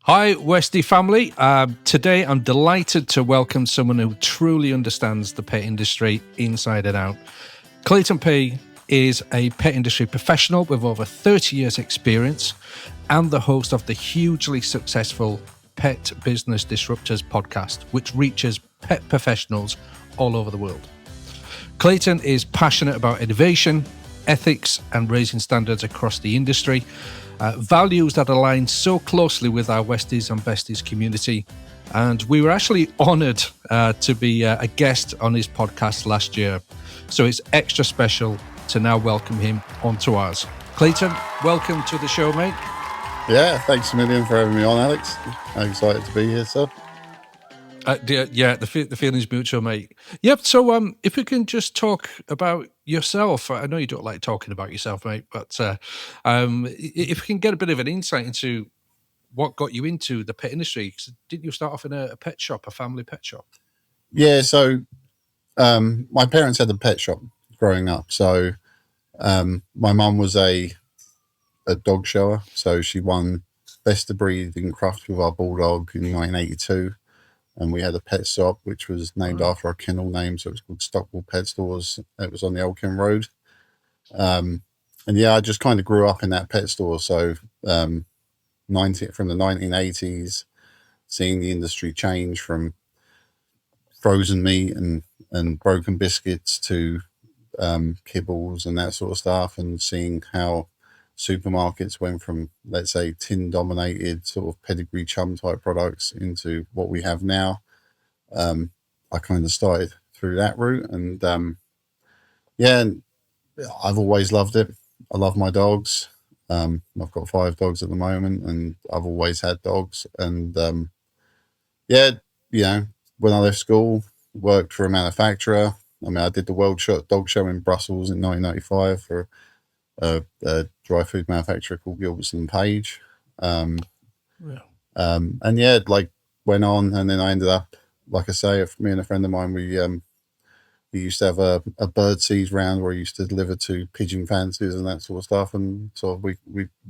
Hi, Westie family. Today, I'm delighted to welcome someone who truly understands the pet industry inside and out. Clayton Pei is a pet industry professional with over 30 years' experience and the host of the hugely successful Pet Business Disruptors podcast, which reaches pet professionals all over the world. Clayton is passionate about innovation, ethics, and raising standards across the industry. Values that align so closely with our Westies and Besties community. And we were actually honoured to be a guest on his podcast last year. So it's extra special to now welcome him onto ours. Clayton, welcome to the show, mate. Yeah, thanks a million for having me on, Alex. I'm excited to be here, sir. The feeling's mutual, mate. Yep. So, if we can just talk about yourself. I know you don't like talking about yourself, mate, but if we can get a bit of an insight into what got you into the pet industry, 'cause didn't you start off in a pet shop, a family pet shop? Yeah. So, my parents had a pet shop growing up. So, my mum was a dog shower. So she won Best of Breed in Crufts with our bulldog in 1982. And we had a pet shop, which was named after our kennel name. So it was called Stockwell Pet Stores. It was on the Old Kent Road. And yeah, I just kind of grew up in that pet store. So from the 1980s, seeing the industry change from frozen meat and broken biscuits to kibbles and that sort of stuff, and seeing how supermarkets went from, let's say, tin dominated sort of pedigree chum type products into what we have now. I kind of started through that route, and and I've always loved it. I love my dogs. I've got 5 dogs at the moment, and I've always had dogs. And when I left school, worked for a manufacturer. I mean, I did the World Dog Show in Brussels in 1995 for a dry food manufacturer called Gilbertson Page. And went on, and then I ended up, like I say, me and a friend of mine, we used to have a bird seeds round where we used to deliver to pigeon fancies and that sort of stuff, and sort of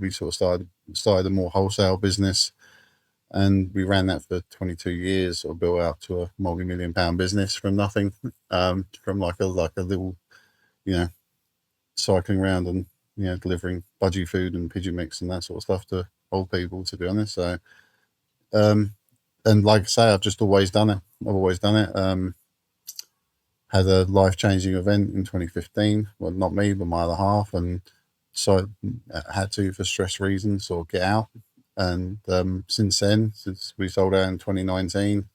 we sort of started a more wholesale business, and we ran that for 22 years, sort of built out to a multi-million-pound business from nothing, from like a little, cycling around and delivering budgie food and pigeon mix and that sort of stuff to old people, to be honest. So, and like I say, I've just always done it. I've always done it. Had a life-changing event in 2015. Well, not me, but my other half, and so I had to, for stress reasons, or get out. And since we sold out in 2019,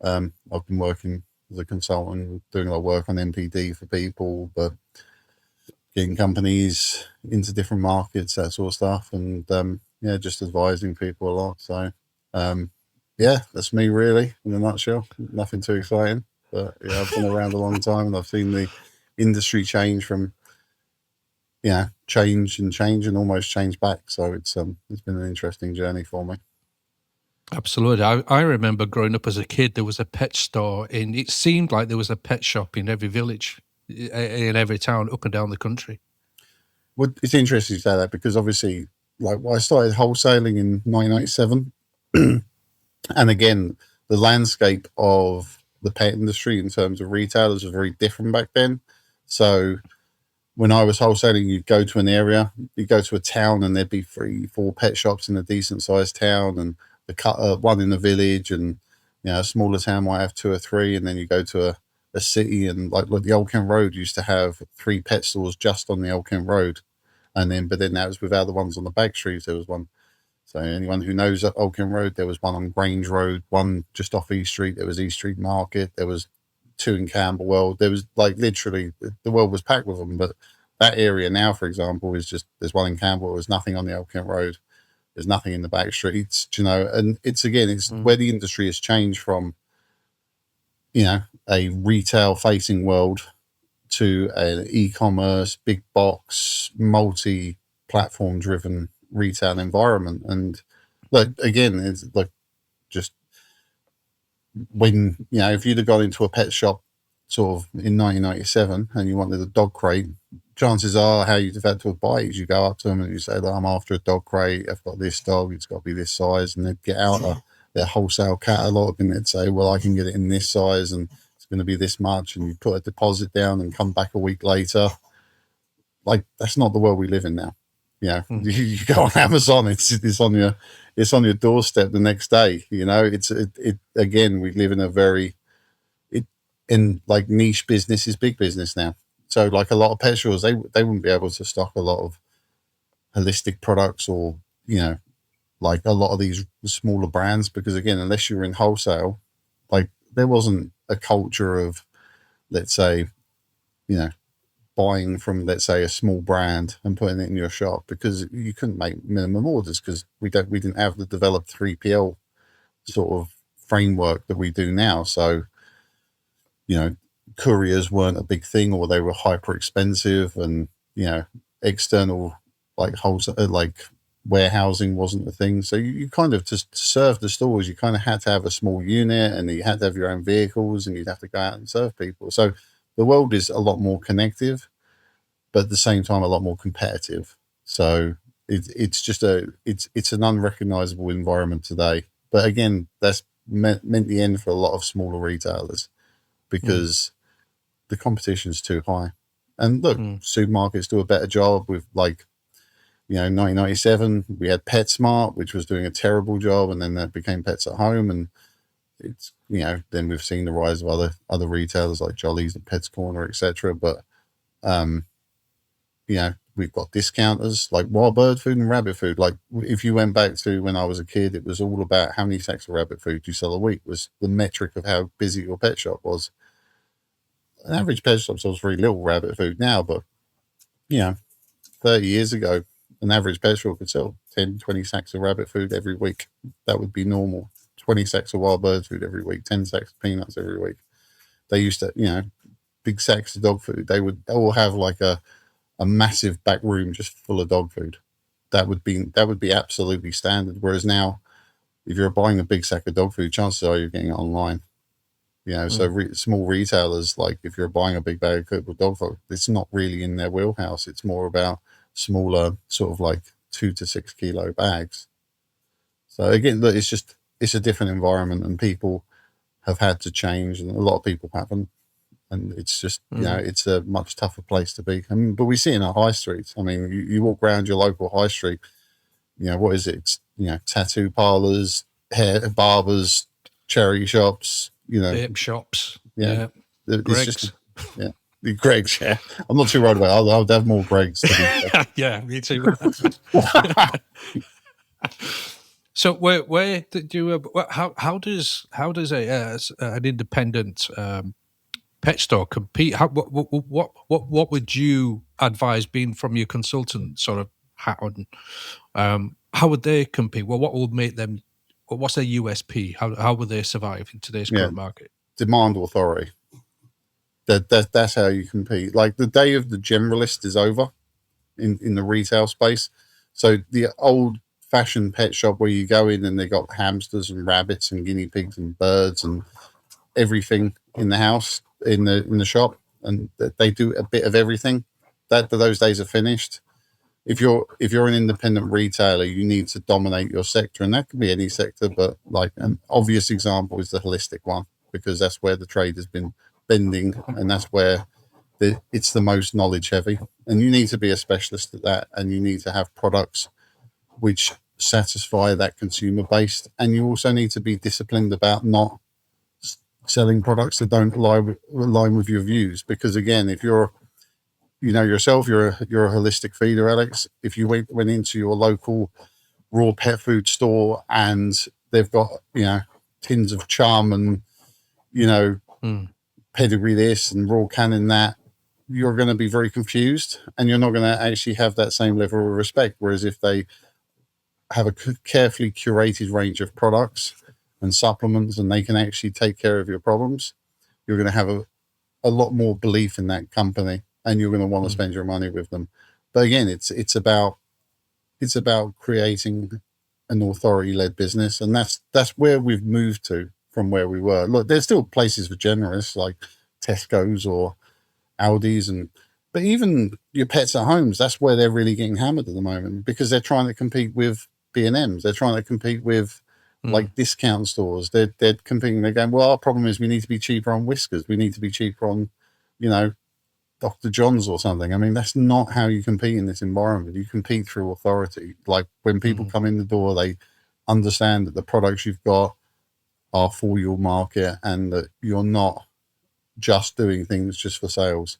I've been working as a consultant, doing a lot of work on NPD for people, but getting companies into different markets, that sort of stuff, and just advising people a lot. So that's me really in a nutshell. Nothing too exciting, but yeah, I've been around a long time, and I've seen the industry change from change and almost change back. So it's been an interesting journey for me. Absolutely. I remember growing up as a kid, there was a pet store it seemed like there was a pet shop in every village, in every town up and down the country. Well, it's interesting to say that, because obviously, like, I started wholesaling in 1997. And again, the landscape of the pet industry in terms of retailers was very different back then. So when I was wholesaling, you'd go to an area, you'd go to a town, and there'd be 3-4 pet shops in a decent sized town, and one in the village, and a smaller town might have 2 or 3, and then you go to a city, and like the Old Kent Road used to have 3 pet stores just on the Old Kent Road, but then that was without the ones on the back streets. There was one. So anyone who knows Old Kent Road, there was one on Grange Road, one just off East Street. There was East Street Market. There was 2 in Camberwell. There was, like, literally the world was packed with them. But that area now, for example, is just, there's one in Camberwell. There's nothing on the Old Kent Road. There's nothing in the back streets, and it's where the industry has changed from, a retail facing world to an e-commerce, big box, multi-platform driven retail environment. And look, again, it's like, just when, if you'd have gone into a pet shop sort of in 1997 and you wanted a dog crate, chances are how you develop to a bite is you go up to them and you say, I'm after a dog crate. I've got this dog. It's got to be this size. And they'd get out their wholesale catalogue and they'd say, well, I can get it in this size and it's going to be this much. And you put a deposit down and come back a week later. Like, that's not the world we live in now. You go on Amazon, it's on your doorstep the next day. Again, we live in a very like niche business is big business now. So like a lot of pet stores, they wouldn't be able to stock a lot of holistic products or, like a lot of these smaller brands, because again, unless you're in wholesale, like there wasn't a culture of, let's say, buying from, let's say, a small brand and putting it in your shop, because you couldn't make minimum orders because we didn't have the developed 3PL sort of framework that we do now. So, couriers weren't a big thing, or they were hyper expensive, and external like wholesale like warehousing wasn't a thing. So you kind of, to serve the stores, you kind of had to have a small unit, and you had to have your own vehicles, and you'd have to go out and serve people. So the world is a lot more connective, but at the same time a lot more competitive. So it's just it's an unrecognizable environment today. But again, that's meant the end for a lot of smaller retailers, because the competition's too high. And look, supermarkets do a better job with, like, 1997, we had PetSmart, which was doing a terrible job, and then that became Pets at Home. And it's, then we've seen the rise of other retailers like Jolly's and Pets Corner, etc. But, we've got discounters like Wild Bird Food and Rabbit Food. Like, if you went back to when I was a kid, it was all about how many sacks of rabbit food you sell a week was the metric of how busy your pet shop was. An average pet shop sells very little rabbit food now, but 30 years ago, an average pet shop could sell 10, 20 sacks of rabbit food every week. That would be normal. 20 sacks of wild bird food every week, 10 sacks of peanuts every week. They used to, big sacks of dog food. They would all have like a massive back room just full of dog food. That would be absolutely standard. Whereas now, if you're buying a big sack of dog food, chances are you're getting it online. So small retailers, like if you're buying a big bag of cooked dog food, it's not really in their wheelhouse. It's more about smaller, sort of like 2 to 6 kilo bags. So again, look, it's a different environment, and people have had to change, and a lot of people haven't. And it's just, it's a much tougher place to be. But we see in our high streets. I mean, you walk around your local high street, what is it? It's, tattoo parlors, hair barbers, charity shops, vape shops. Yeah. It's Greg's. just, the Greg's, yeah. I'm not too worried about it. I'll have more Greg's. Yeah, me too. So where did you? How does an independent pet store compete? What would you advise, being from your consultant sort of hat on? How would they compete? Well, what would make them? What's their USP? How would they survive in today's current market? Demand authority. That's how you compete. Like, the day of the generalist is over in the retail space. So the old fashioned pet shop where you go in and they got hamsters and rabbits and guinea pigs and birds and everything in the house, in the shop, and they do a bit of everything. Those days are finished. If you're an independent retailer, you need to dominate your sector, and that can be any sector, but like an obvious example is the holistic one, because that's where the trade has been bending, and that's where it's the most knowledge heavy, and you need to be a specialist at that, and you need to have products which satisfy that consumer base, and you also need to be disciplined about not selling products that don't align with your views. Because again, if you're yourself, you're a holistic feeder, Alex. If you went into your local raw pet food store and they've got tins of Charm and pedigree this and raw cannon that, you're going to be very confused, and you're not going to actually have that same level of respect. Whereas if they have a carefully curated range of products and supplements, and they can actually take care of your problems, you're going to have a lot more belief in that company, and you're going to want to spend your money with them. But again, it's about creating an authority-led business, and that's where we've moved to from where we were. Look, there's still places for generalists like Tesco's or Aldi's, but But even your pets at homes, that's where they're really getting hammered at the moment, because they're trying to compete with B&Ms. They're trying to compete with like discount stores. They're competing. They're going, well, our problem is we need to be cheaper on Whiskers. We need to be cheaper on, Dr. John's or something. I mean, that's not how you compete in this environment. You compete through authority. Like when people come in the door, they understand that the products you've got are for your market and that you're not just doing things just for sales.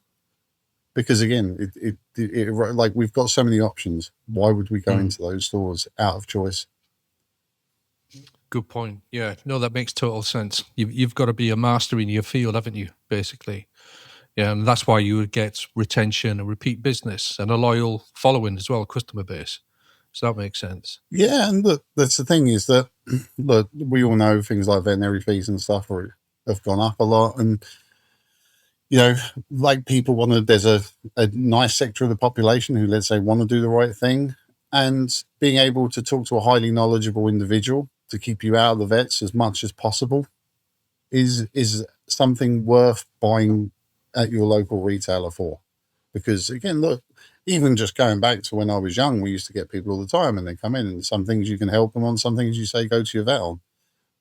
Because again, it like we've got so many options. Why would we go into those stores out of choice? Good point. Yeah, no, that makes total sense. You've got to be a master in your field, haven't you, basically? Yeah, and that's why you would get retention and repeat business and a loyal following as well, customer base. So that makes sense. Yeah, and look, that's the thing is that, look, we all know things like veterinary fees and stuff have gone up a lot. And, like people there's a nice sector of the population who, let's say, want to do the right thing. And being able to talk to a highly knowledgeable individual to keep you out of the vets as much as possible is something worth buying at your local retailer for. Because again, look, even just going back to when I was young, we used to get people all the time and they come in and some things you can help them on, some things you say go to your vet on.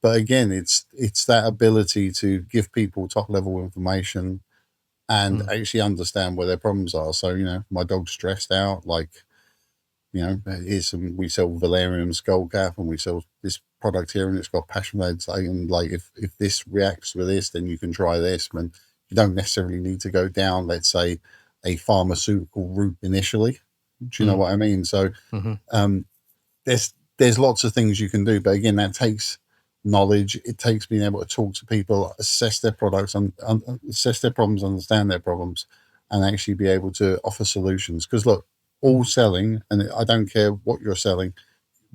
But again, it's that ability to give people top level information and actually understand where their problems are. So, my dog's stressed out, like, we sell Valerian skullcap and we sell this product here and it's got passion meds. And like, if this reacts with this, then you can try this. And you don't necessarily need to go down, let's say, a pharmaceutical route initially. Do you know what I mean? So there's lots of things you can do. But again, that takes knowledge. It takes being able to talk to people, assess their products, and assess their problems, understand their problems, and actually be able to offer solutions. Because look, all selling, and I don't care what you're selling,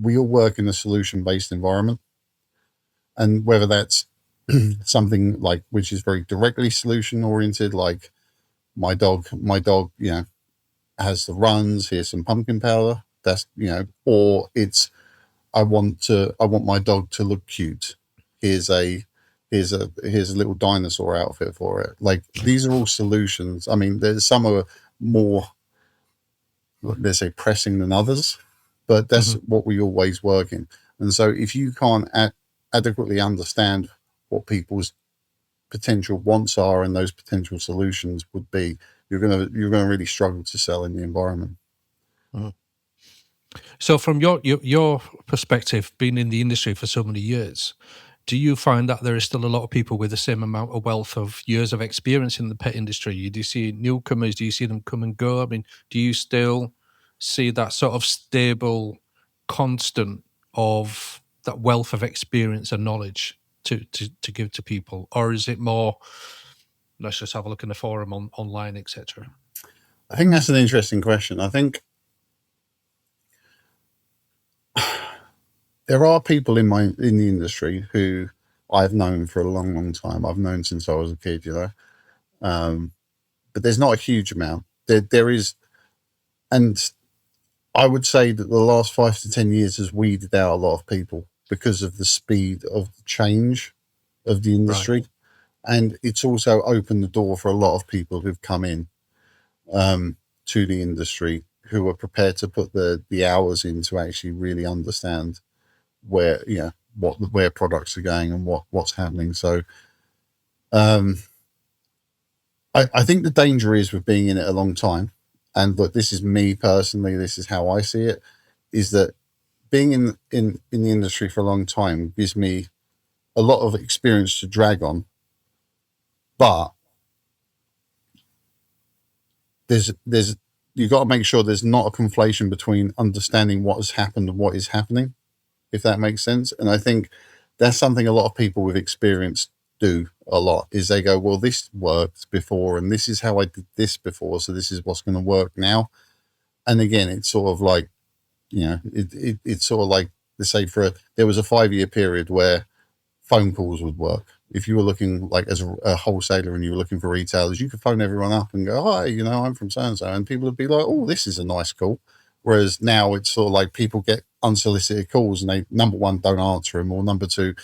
we all work in a solution-based environment. And whether that's something like which is very directly solution-oriented, like my dog, has the runs, here's some pumpkin powder, that's, or it's, I want my dog to look cute. Here's a little dinosaur outfit for it. Like, these are all solutions. I mean, there's some are more, let's say, pressing than others, but that's what we always work in. And so if you can't adequately understand what people's potential wants are and those potential solutions would be, you're gonna really struggle to sell in the environment. So from your perspective, being in the industry for so many years, do you find that there is still a lot of people with the same amount of wealth of years of experience in the pet industry? Do you see newcomers? Do you see them come and go? I mean, do you still see that sort of stable, constant of that wealth of experience and knowledge to give to people? Or is it more, let's just have a look in the forum online, etc.? I think that's an interesting question. I think there are people in the industry who I've known for a long, long time. I've known since I was a kid, but there's not a huge amount. There is, and I would say that the last 5 to 10 years has weeded out a lot of people because of the speed of the change of the industry. Right. And it's also opened the door for a lot of people who've come in to the industry who are prepared to put the hours in to actually really understand where products are going and what's happening. So I think the danger is with being in it a long time, and look, this is me personally, this is how I see it, is that being in the industry for a long time gives me a lot of experience to drag on, but there's you've got to make sure there's not a conflation between understanding what has happened and what is happening, if that makes sense. And I think that's something a lot of people with experience do a lot, is they go, well, this worked before and this is how I did this before, so this is what's going to work now. And again, it's sort of like, it's sort of like, let's say there was a 5-year period where phone calls would work. If you were looking like as a wholesaler and you were looking for retailers, you could phone everyone up and go, hi, I'm from so-and-so. And people would be like, oh, this is a nice call. Whereas now it's sort of like people get unsolicited calls and they, number one, don't answer them, or number two,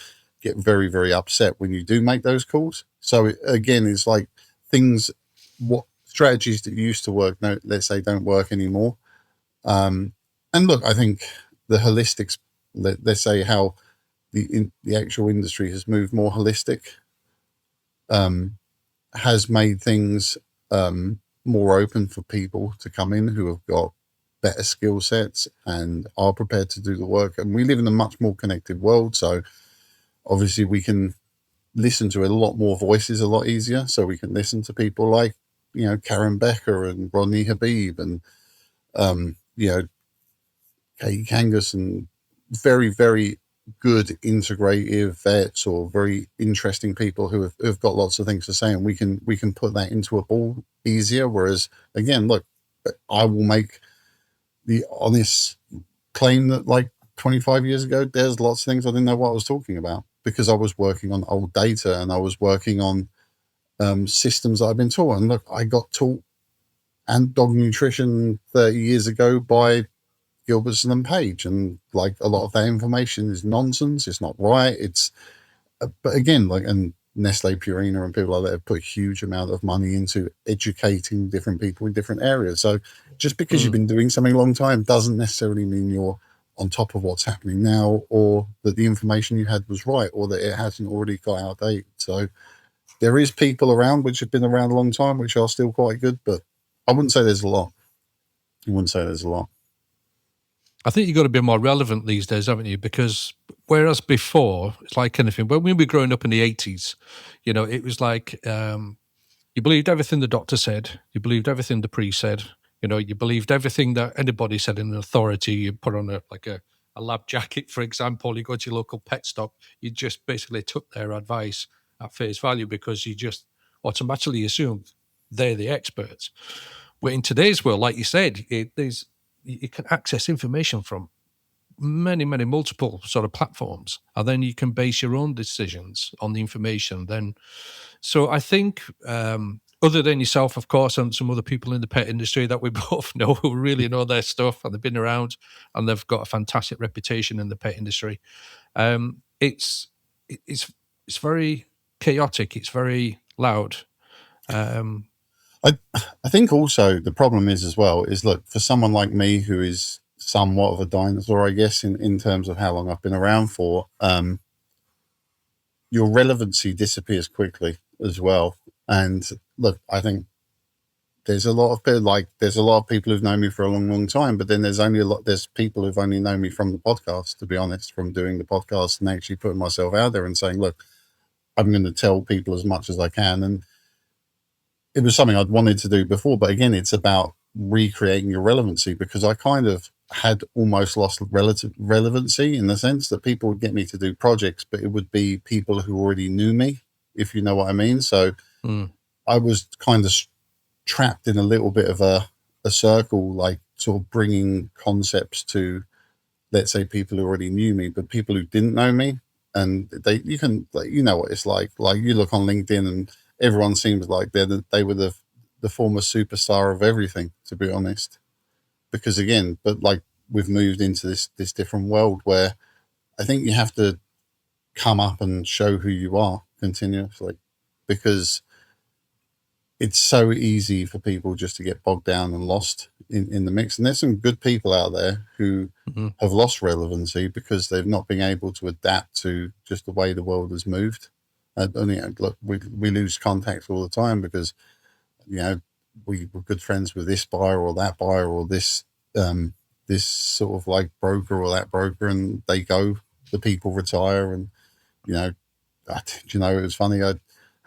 get very, very upset when you do make those calls. So again, it's like strategies that used to work, no, let's say, don't work anymore. And look, I think the holistics, let's say how the actual industry has moved more holistic, has made things more open for people to come in who have got better skill sets and are prepared to do the work. And we live in a much more connected world, so obviously we can listen to a lot more voices a lot easier. So we can listen to people like, Karen Becker and Rodney Habib and Katie Kangas, and very, very good integrative vets or very interesting people who've got lots of things to say, and we can put that into a ball easier. Whereas again, look, I will make the honest claim that like 25 years ago, there's lots of things I didn't know what I was talking about because I was working on old data and I was working on systems that I've been taught. And look, I got taught and dog nutrition 30 years ago by Gilbertson and Page, and like a lot of that information is nonsense. It's not right. It's but again, like, and Nestle Purina and people like that have put a huge amount of money into educating different people in different areas. So just because you've been doing something a long time doesn't necessarily mean you're on top of what's happening now, or that the information you had was right, or that it hasn't already got outdated. So there is people around which have been around a long time which are still quite good, but I wouldn't say there's a lot. I think you've got to be more relevant these days, haven't you? Because whereas before, it's like anything. When we were growing up in the 80s, it was like you believed everything the doctor said. You believed everything the priest said. You believed everything that anybody said in an authority. You put on a lab jacket, for example. You go to your local pet stop. You just basically took their advice at face value because you just automatically assumed they're the experts. But in today's world, like you said, you can access information from many, many multiple sort of platforms, and then you can base your own decisions on the information. So I think, other than yourself, of course, and some other people in the pet industry that we both know who really know their stuff and they've been around and they've got a fantastic reputation in the pet industry, it's very chaotic. It's very loud. I think also the problem is as well is, look, for someone like me who is somewhat of a dinosaur, I guess, in terms of how long I've been around for, your relevancy disappears quickly as well. And look, I think there's a lot of people who've known me for a long, long time, but then there's people who've only known me from the podcast, to be honest, from doing the podcast and actually putting myself out there and saying, look, I'm going to tell people as much as I can. And it was something I'd wanted to do before, but again, it's about recreating your relevancy, because I kind of had almost lost relative relevancy in the sense that people would get me to do projects, but it would be people who already knew me, if you know what I mean. So I was kind of trapped in a little bit of a circle, like sort of bringing concepts to, let's say, people who already knew me, but people who didn't know me. And you can, like, you know what it's like you look on LinkedIn and everyone seems like they were the former superstar of everything, to be honest. Because again, but like we've moved into this different world where I think you have to come up and show who you are continuously, because it's so easy for people just to get bogged down and lost in the mix. And there's some good people out there who have lost relevancy because they've not been able to adapt to just the way the world has moved. Look, we lose contacts all the time because, we were good friends with this buyer or that buyer or this sort of like broker or that broker, and they go, the people retire, and it was funny. I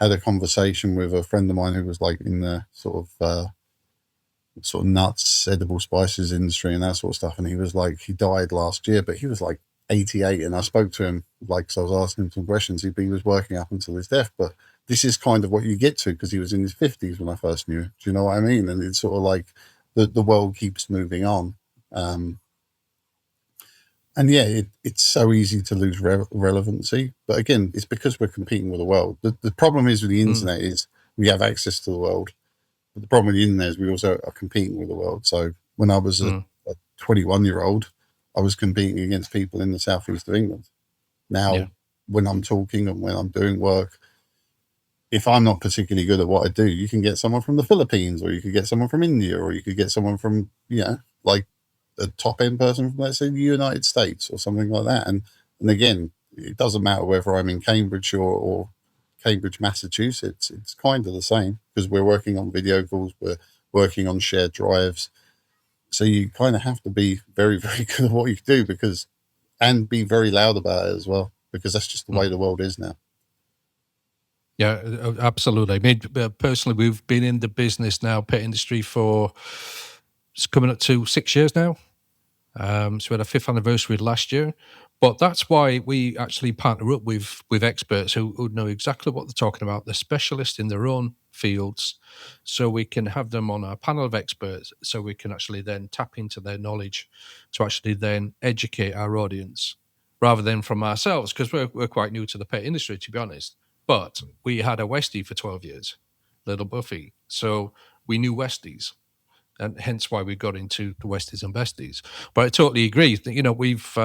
had a conversation with a friend of mine who was like in the sort of nuts, edible spices industry and that sort of stuff, and he was like, he died last year, but he was like 88, and I spoke to him, like, so I was asking him some questions. He was working up until his death, but this is kind of what you get to, because he was in his 50s when I first knew. Do you know what I mean? And it's sort of like the world keeps moving on. And yeah, it's so easy to lose relevancy. But again, it's because we're competing with the world. The problem is with the internet is we have access to the world. But the problem with the internet is we also are competing with the world. So when I was a 21-year-old, I was competing against people in the southeast of England. Now, when I'm talking and when I'm doing work, if I'm not particularly good at what I do, you can get someone from the Philippines, or you could get someone from India, or you could get someone from, like a top end person from, let's say, the United States or something like that. And again, it doesn't matter whether I'm in Cambridge or Cambridge, Massachusetts. It's kind of the same, because we're working on video calls, we're working on shared drives. So you kind of have to be very, very good at what you do, and be very loud about it as well, because that's just the way the world is now. Yeah, absolutely. I mean, personally, we've been in the business now, pet industry, for it's coming up to 6 years now. So we had a 5th anniversary last year. But that's why we actually partner up with experts who know exactly what they're talking about. They're specialists in their own fields. So we can have them on our panel of experts, so we can actually then tap into their knowledge to actually then educate our audience, rather than from ourselves, because we're quite new to the pet industry, to be honest. But we had a Westie for 12 years, little Buffy. So we knew Westies, and hence why we got into the Westies and Besties. But I totally agree. We've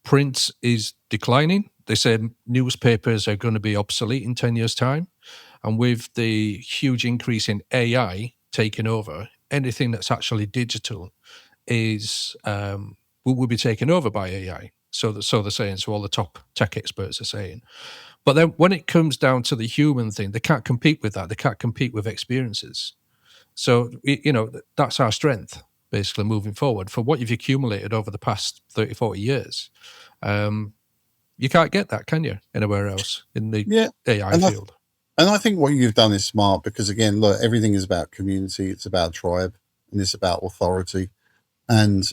print is declining. They said newspapers are going to be obsolete in 10 years' time. And with the huge increase in AI taking over, anything that's actually digital will be taken over by AI. So they're saying, so all the top tech experts are saying. But then when it comes down to the human thing, they can't compete with that. They can't compete with experiences. So, that's our strength, basically, moving forward. For what you've accumulated over the past 30, 40 years, you can't get that, can you, anywhere else in the AI field? And I think what you've done is smart, because, again, look, everything is about community, it's about tribe, and it's about authority. And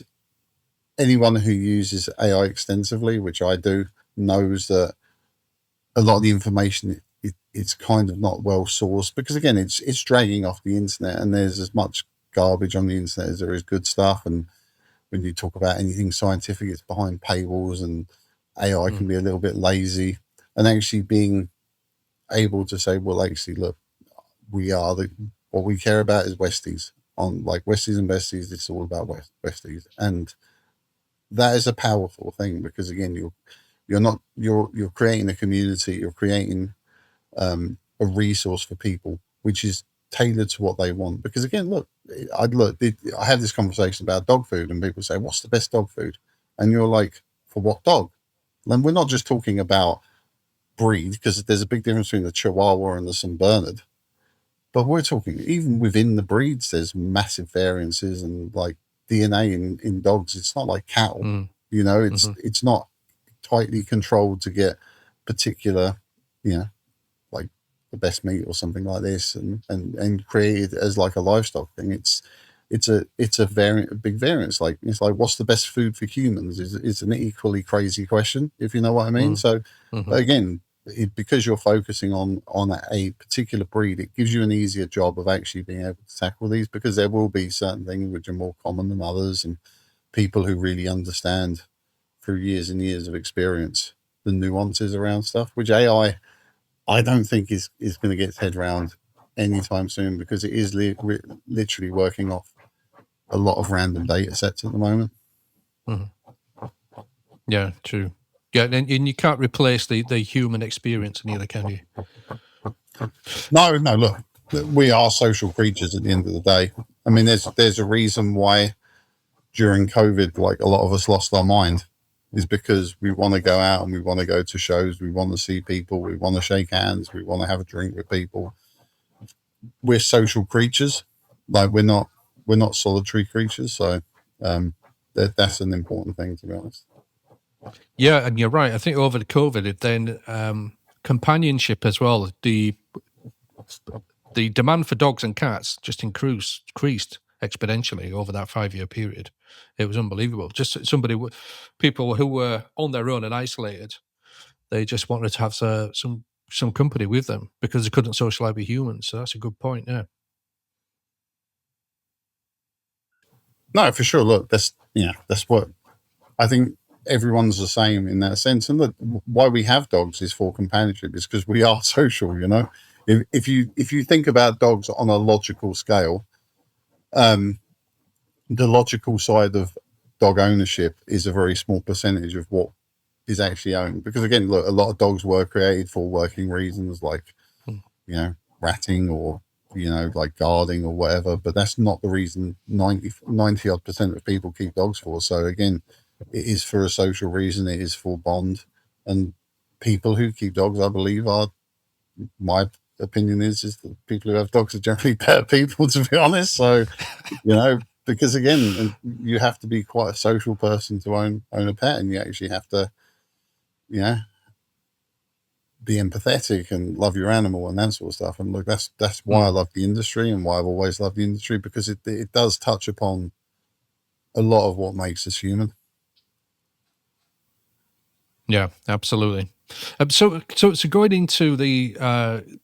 anyone who uses AI extensively, which I do, knows that a lot of the information, it's kind of not well sourced, because, again, it's dragging off the internet, and there's as much garbage on the internet as there is good stuff. And when you talk about anything scientific, it's behind paywalls, and AI can be a little bit lazy. And actually being able to say, well, actually, look, what we care about is Westies. On like Westies and Besties, it's all about Westies, and that is a powerful thing, because, again, you're creating a community, you're creating a resource for people which is tailored to what they want. Because, again, look, I had this conversation about dog food, and people say, what's the best dog food? And you're like, for what dog? And we're not just talking about breed, because there's a big difference between the Chihuahua and the St. Bernard. But we're talking, even within the breeds, there's massive variances, and like DNA in dogs, it's not like cattle. It's not tightly controlled to get particular, like the best meat or something like this, and created as like a livestock thing. It's a big variance. Like, it's like, what's the best food for humans? It's an equally crazy question, if you know what I mean. So, but again, because you're focusing on a particular breed, it gives you an easier job of actually being able to tackle these, because there will be certain things which are more common than others, and people who really understand through years and years of experience the nuances around stuff, which AI, I don't think is going to get its head around anytime soon, because it is literally working off a lot of random data sets at the moment. Yeah, true. Yeah, and you can't replace the human experience neither, can you? No, look, we are social creatures at the end of the day. I mean, there's a reason why during COVID, like, a lot of us lost our mind, is because we want to go out and we want to go to shows, we want to see people, we want to shake hands, we want to have a drink with people. We're social creatures. Like, we're not solitary creatures. So that's an important thing, to be honest. Yeah, and you're right. I think over the COVID, then companionship as well. The demand for dogs and cats just increased exponentially over that 5-year period. It was unbelievable. Just people who were on their own and isolated, they just wanted to have some company with them, because they couldn't socialize with humans. So that's a good point. Yeah. No, for sure. Look, that's what I think. Everyone's the same in that sense. And look, why we have dogs is for companionship, is because we are social. If you think about dogs on a logical scale, the logical side of dog ownership is a very small percentage of what is actually owned. Because, again, look, a lot of dogs were created for working reasons, like ratting or, like guarding or whatever. But that's not the reason 90 odd percent of people keep dogs for. So again, it is for a social reason. It is for bond. And people who keep dogs, I believe, my opinion is that people who have dogs are generally better people, to be honest. So, because again, you have to be quite a social person to own a pet, and you actually have to, be empathetic and love your animal and that sort of stuff. And look, that's why I love the industry and why I've always loved the industry, because it does touch upon a lot of what makes us human. Yeah, absolutely. So going into the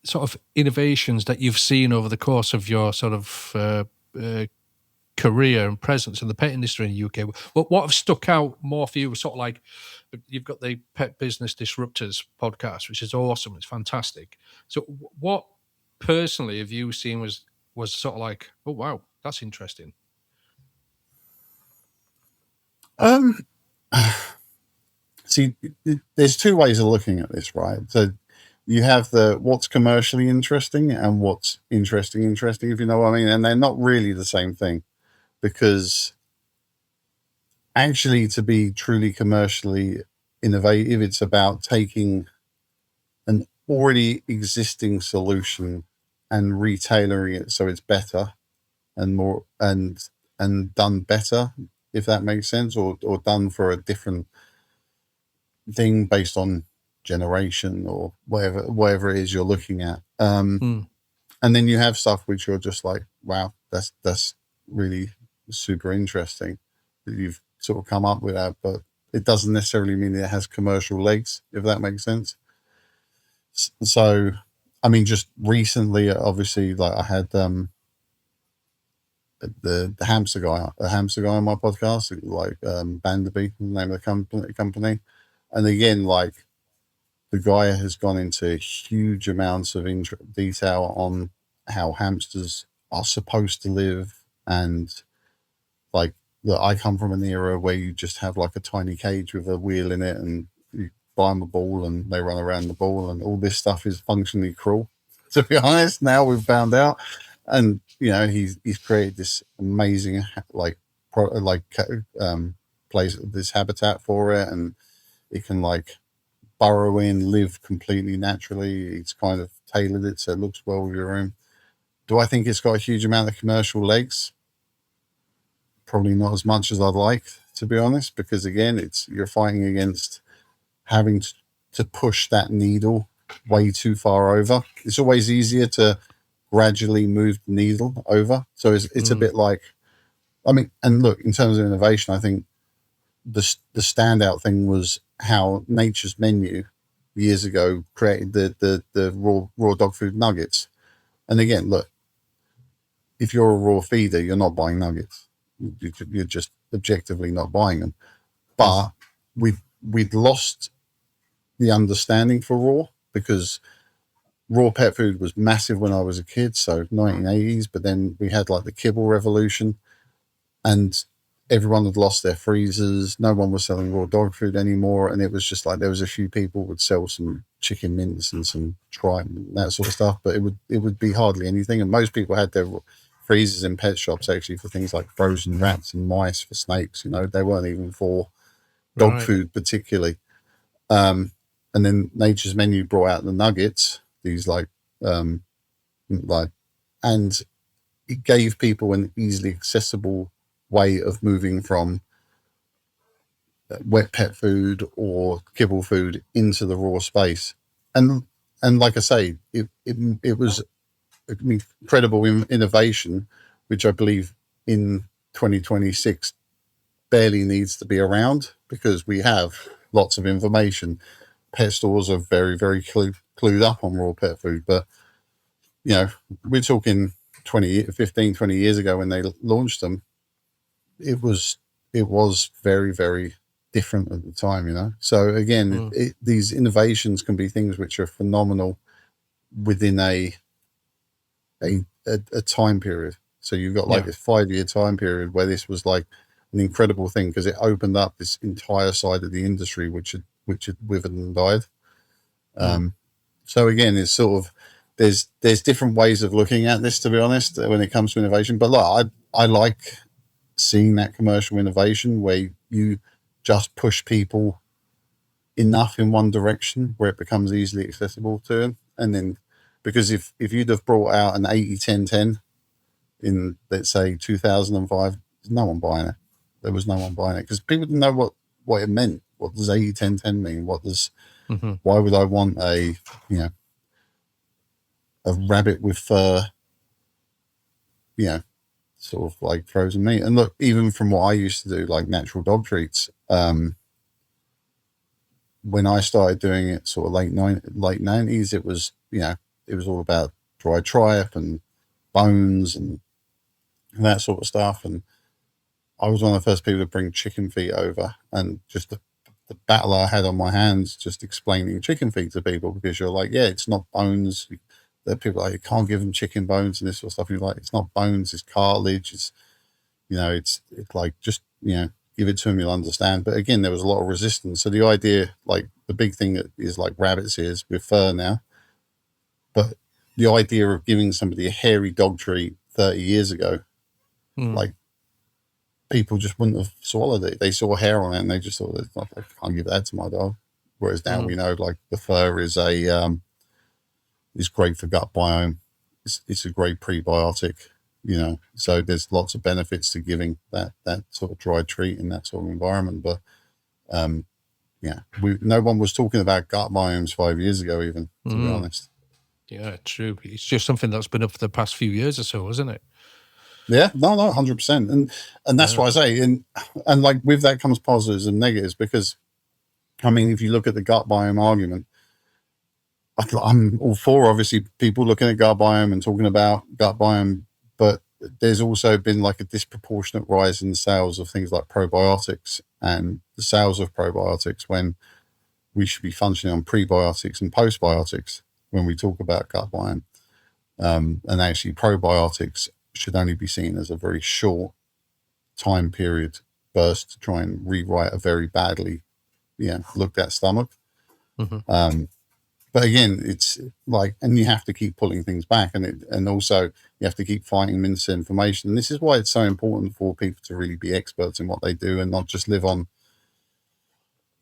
sort of innovations that you've seen over the course of your sort of career and presence in the pet industry in the UK, what have stuck out more for you? Sort of like, you've got the Pet Business Disruptors podcast, which is awesome. It's fantastic. So what personally have you seen was sort of like, oh, wow, that's interesting? See, there's two ways of looking at this, right? So you have what's commercially interesting and what's interesting, if you know what I mean. And they're not really the same thing, because actually, to be truly commercially innovative, it's about taking an already existing solution and retailoring it so it's better and more and done better, if that makes sense, or done for a different thing based on generation or whatever it is you're looking at. And then you have stuff which you're just like, wow, that's really super interesting that you've sort of come up with that, but it doesn't necessarily mean it has commercial legs, if that makes sense. So, I mean, just recently, obviously, like I had the hamster guy on my podcast, like Banderby, the name of the company, and again, like the guy has gone into huge amounts of detail on how hamsters are supposed to live, and like that I come from an era where you just have like a tiny cage with a wheel in it, and you buy them a ball and they run around the ball, and all this stuff is functionally cruel. To be honest, now we've found out, and he's created this amazing place, this habitat for it, and it can like burrow in, live completely naturally. It's kind of tailored it so it looks well with your room. Do I think it's got a huge amount of commercial legs? Probably not as much as I'd like, to be honest, because again, you're fighting against having to push that needle way too far over. It's always easier to gradually move the needle over. So it's a bit like, I mean, and look, in terms of innovation, I think the standout thing was how Nature's Menu years ago created the raw dog food nuggets. And again, look, if you're a raw feeder, you're not buying nuggets. You're just objectively not buying them. But we'd lost the understanding for raw, because raw pet food was massive when I was a kid, so 1980s. But then we had like the kibble revolution, and everyone had lost their freezers. No one was selling raw dog food anymore, and it was just like there was a few people would sell some chicken mince and some tripe and that sort of stuff, but it would be hardly anything. And most people had their freezers in pet shops actually for things like frozen rats and mice, for snakes. They weren't even for dog food particularly. And then Nature's Menu brought out the nuggets, these and it gave people an easily accessible way of moving from wet pet food or kibble food into the raw space. And like I say, it was an incredible innovation, which I believe in 2026 barely needs to be around, because we have lots of information. Pet stores are very, very clued up on raw pet food, but we're talking 15, 20 years ago when they launched them. It was very, very different at the time, So again, these innovations can be things which are phenomenal within a time period. So you've got like a 5-year time period where this was like an incredible thing, because it opened up this entire side of the industry which had withered and died. So again, it's sort of there's different ways of looking at this, to be honest, when it comes to innovation. But look, I like seeing that commercial innovation where you just push people enough in one direction where it becomes easily accessible to them. And then, because if you'd have brought out an 80-10-10 in, let's say, 2005, there's no one buying it. There was no one buying it because people didn't know what it meant. What does 80-10-10 mean? Why would I want a rabbit with fur, sort of like frozen meat? And look, even from what I used to do, like natural dog treats, when I started doing it sort of late 90s, it was all about dry tripe and bones and that sort of stuff. And I was one of the first people to bring chicken feet over, and just the battle I had on my hands just explaining chicken feet to people, because you're like, yeah, it's not bones. There are people like, you can't give them chicken bones and this sort of stuff. And you're like, it's not bones, it's cartilage. It's like, just, give it to them, you'll understand. But again, there was a lot of resistance. So the idea, like the big thing that is like rabbits ears with fur now, but the idea of giving somebody a hairy dog treat 30 years ago, like people just wouldn't have swallowed it. They saw hair on it and they just thought, I can't give that to my dog. Whereas now we know, like, the fur is is great for gut biome. It's a great prebiotic. So there's lots of benefits to giving that sort of dry treat in that sort of environment. But no one was talking about gut biomes 5 years ago, even, to be honest. Yeah, true. It's just something that's been up for the past few years or so, isn't it? Yeah, no, 100%. And that's why I say, and like with that comes positives and negatives, because I mean, if you look at the gut biome argument, I'm all for, obviously, people looking at gut biome and talking about gut biome, but there's also been like a disproportionate rise in the sales of things like probiotics and the sales of probiotics, when we should be functioning on prebiotics and postbiotics when we talk about gut biome. And actually, probiotics should only be seen as a very short time period burst to try and rewrite a very badly looked at stomach. But again, it's like, and you have to keep pulling things back, and also you have to keep fighting misinformation. And this is why it's so important for people to really be experts in what they do and not just live on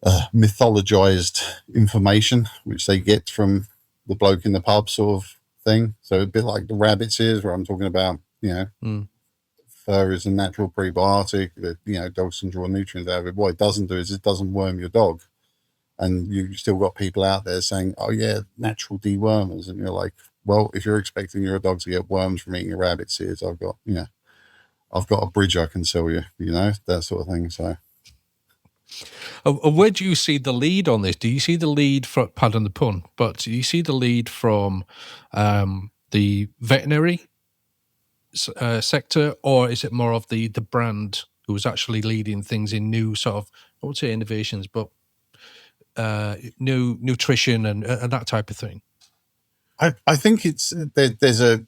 mythologized information, which they get from the bloke in the pub sort of thing. So a bit like the rabbits ears, where I'm talking about, fur is a natural prebiotic that, dogs can draw nutrients out of it. What it doesn't do is it doesn't worm your dog. And you still got people out there saying, oh yeah, natural dewormers. And you're like, well, if you're expecting your dog to get worms from eating a rabbit's ears, I've got a bridge I can sell you, that sort of thing. So where do you see the lead on this? Do you see the lead from, pardon the pun, but do you see the lead from the veterinary sector, or is it more of the brand who is actually leading things in new sort of, I would say innovations, but new nutrition and that type of thing? I think it's there's a,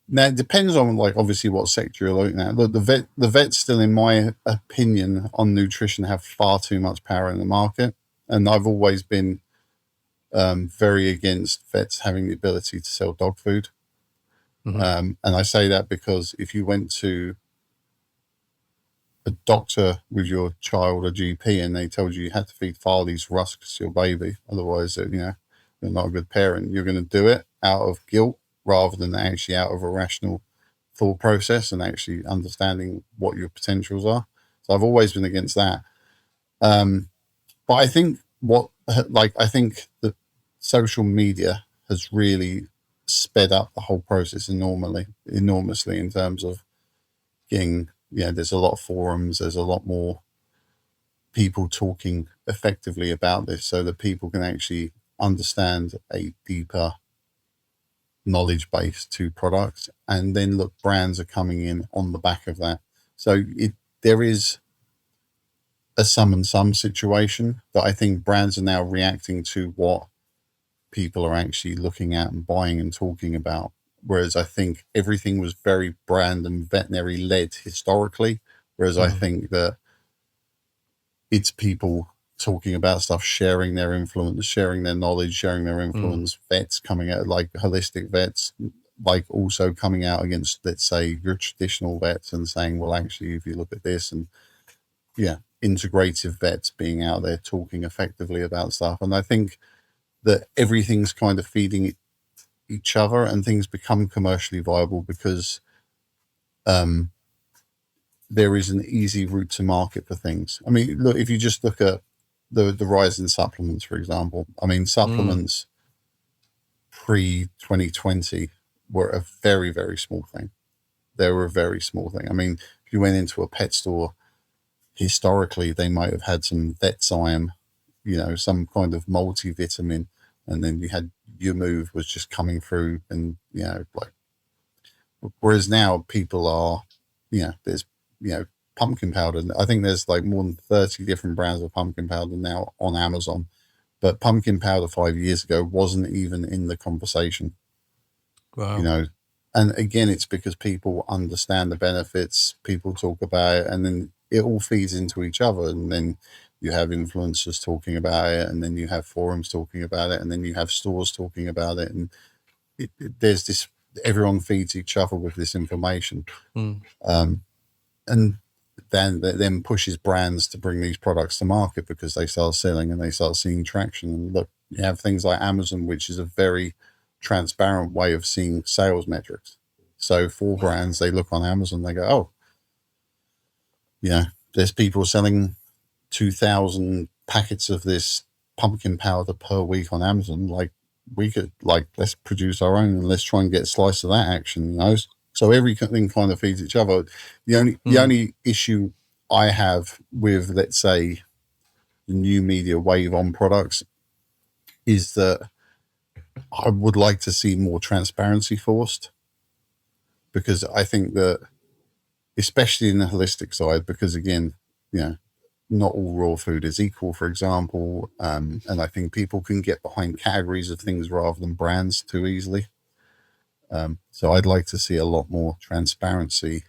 now it depends on, like, obviously what sector you're looking at. Look, the vets still, in my opinion, on nutrition have far too much power in the market, and I've always been very against vets having the ability to sell dog food. And I say that because if you went to a doctor with your child, a GP, and they told you had to feed Farley's rusks to your baby, otherwise, you're not a good parent, you're going to do it out of guilt rather than actually out of a rational thought process and actually understanding what your potentials are. So I've always been against that. But I think I think that social media has really sped up the whole process enormously in terms of getting, there's a lot of forums, there's a lot more people talking effectively about this so that people can actually understand a deeper knowledge base to products. And then look, brands are coming in on the back of that. So there is a some and some situation that I think brands are now reacting to what people are actually looking at and buying and talking about. Whereas I think everything was very brand and veterinary led historically. Whereas I think that it's people talking about stuff, sharing their influence, sharing their knowledge, sharing their influence. Vets coming out, like holistic vets, like also coming out against, let's say, your traditional vets and saying, well, actually, if you look at this, and integrative vets being out there talking effectively about stuff. And I think that everything's kind of feeding each other, and things become commercially viable because there is an easy route to market for things. I mean, look, if you just look at the rise in supplements, for example, I mean, supplements pre-2020 were a very, very small thing. They were a very small thing. I mean, if you went into a pet store, historically, they might have had some Vetzyme, some kind of multivitamin, and then you had your move was just coming through, and whereas now people are, there's pumpkin powder. I think there's like more than 30 different brands of pumpkin powder now on Amazon, but pumpkin powder 5 years ago wasn't even in the conversation. Wow. And again, it's because people understand the benefits, people talk about it, and then it all feeds into each other. And then you have influencers talking about it, and then you have forums talking about it, and then you have stores talking about it. And there's this, everyone feeds each other with this information. And then pushes brands to bring these products to market because they start selling and they start seeing traction. And look, you have things like Amazon, which is a very transparent way of seeing sales metrics. So for brands, they look on Amazon, they go, there's people selling 2,000 packets of this pumpkin powder per week on Amazon. Like, we could, let's produce our own and let's try and get a slice of that action, So everything kind of feeds each other. The only issue I have with, let's say, the new media wave on products is that I would like to see more transparency forced, because I think that, especially in the holistic side, because again, not all raw food is equal, for example, and I think people can get behind categories of things rather than brands too easily. So I'd like to see a lot more transparency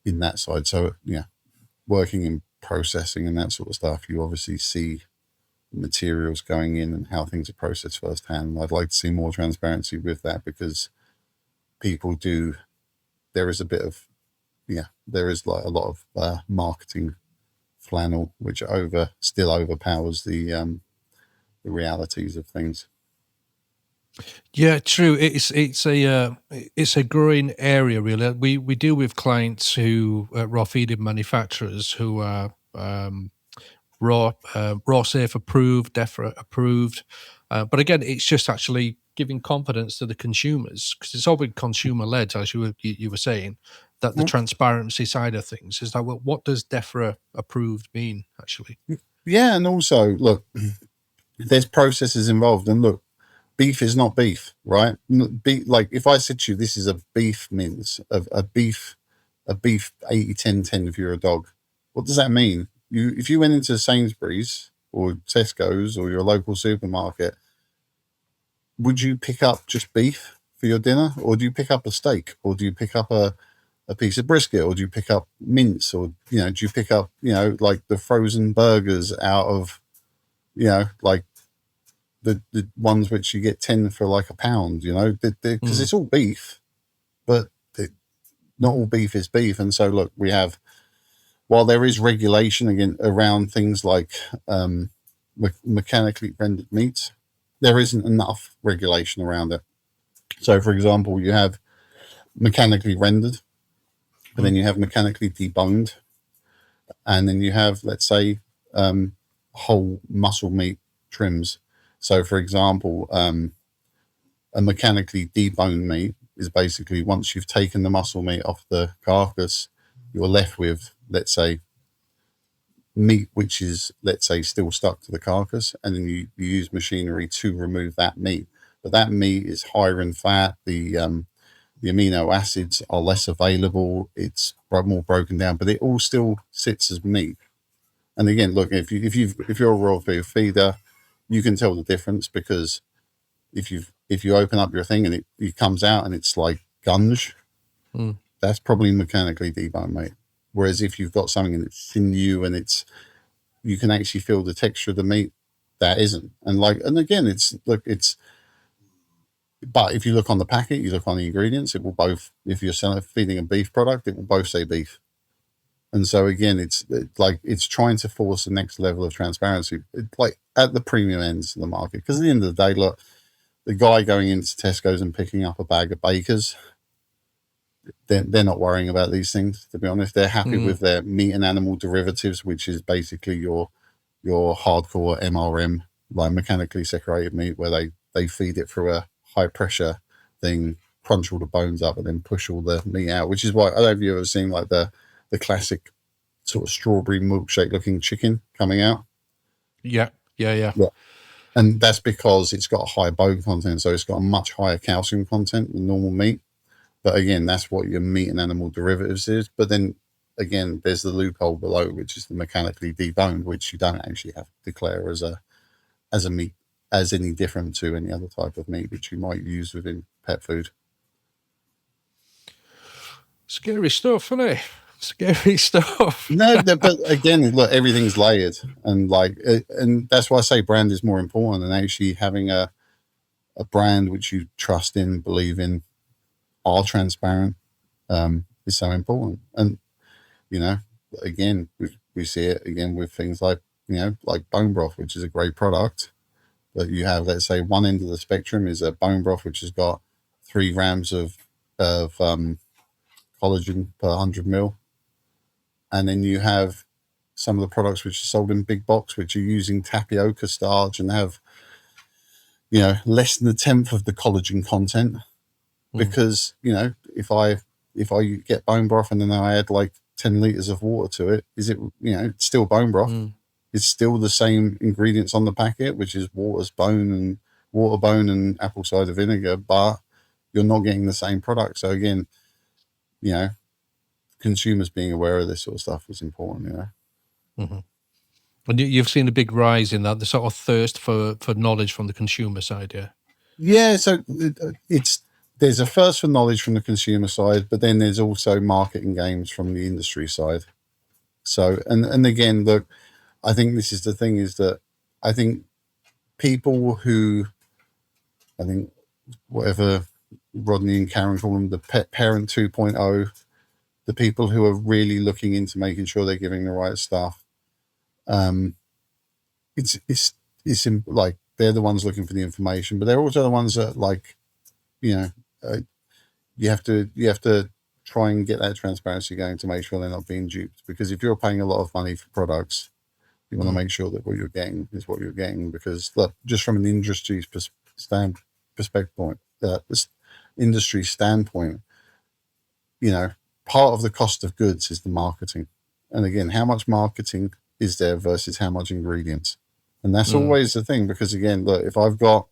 in that side. So working in processing and that sort of stuff, you obviously see materials going in and how things are processed firsthand. I'd like to see more transparency with that, because there is a bit of, there is like a lot of marketing flannel, which still overpowers the realities of things. Yeah, true. It's a growing area, really. We deal with clients who raw feeding manufacturers who are raw safe approved, DEFRA approved, but again, it's just actually giving confidence to the consumers, because it's all been consumer led, as you were saying, that the transparency side of things is like, well, what does DEFRA approved mean actually? Yeah, and also look, there's processes involved, and look, beef is not beef, right? Like if I said to you, this is a beef mince, a beef 80-10-10 if you're a dog, what does that mean? If you went into Sainsbury's or Tesco's or your local supermarket, would you pick up just beef for your dinner, or do you pick up a steak, or do you pick up a piece of brisket, or do you pick up mince, or do you pick up like the frozen burgers out of like the ones which you get 10 for like £1, because it's all beef, but not all beef is beef. And so look, we have, while there is regulation again around things like mechanically rendered meats, there isn't enough regulation around it. So for example, you have mechanically rendered, but then you have mechanically deboned, and then you have, let's say, whole muscle meat trims. So, for example, a mechanically deboned meat is basically, once you've taken the muscle meat off the carcass, you're left with, let's say, meat which is, let's say, still stuck to the carcass, and then you use machinery to remove that meat. But that meat is higher in fat. The amino acids are less available. It's more broken down, but it all still sits as meat. And again, look, if you're a raw food feeder, you can tell the difference, because if you open up your thing and it comes out and it's like gunge, that's probably mechanically deboned meat. Whereas if you've got something and it's sinew and it's you can actually feel the texture of the meat that isn't. And again, but if you look on the packet, you look on the ingredients, it will both, if you're feeding a beef product, it will both say beef. And so again, it's trying to force the next level of transparency, like at the premium ends of the market. Because at the end of the day, look, the guy going into Tesco's and picking up a bag of Bakers, they're not worrying about these things, to be honest. They're happy with their meat and animal derivatives, which is basically your hardcore MRM, like mechanically separated meat, where they feed it through a high pressure thing, crunch all the bones up, and then push all the meat out. Which is why, I don't know if you've ever seen like the classic sort of strawberry milkshake looking chicken coming out. Yeah. And that's because it's got a high bone content, so it's got a much higher calcium content than normal meat. But again, that's what your meat and animal derivatives is. But then again, there's the loophole below, which is the mechanically deboned, which you don't actually have to declare as a meat, as any different to any other type of meat which you might use within pet food. Scary stuff, isn't it? Scary stuff. No, but again, look, everything's layered, and and that's why I say brand is more important, and actually having a brand which you trust in, believe in, are transparent, is so important. And again, we see it again with things like like bone broth, which is a great product, but you have, let's say, one end of the spectrum is a bone broth which has got 3 grams of collagen per 100 mil. And then you have some of the products which are sold in big box, which are using tapioca starch and have, less than a tenth of the collagen content. Because, if I get bone broth and then I add like 10 liters of water to it, is it, it's still bone broth. It's still the same ingredients on the packet, which is water, bone and apple cider vinegar, but you're not getting the same product. So again, consumers being aware of this sort of stuff is important, And you've seen a big rise in that, the sort of thirst for knowledge from the consumer side, yeah? Yeah, so there's a thirst for knowledge from the consumer side, but then there's also marketing games from the industry side. So, and again, look, I think this is the thing, is that I think people who, whatever Rodney and Karen call them, the pet parent 2.0, the people who are really looking into making sure they're giving the right stuff. It's like they're the ones looking for the information, but they're also the ones that you have to try and get that transparency going to make sure they're not being duped. Because if you're paying a lot of money for products, you want to make sure that what you're getting is what you're getting. Because look, just from an industry standpoint, part of the cost of goods is the marketing. And again, how much marketing is there versus how much ingredients? And that's always the thing, because again, look, if I've got,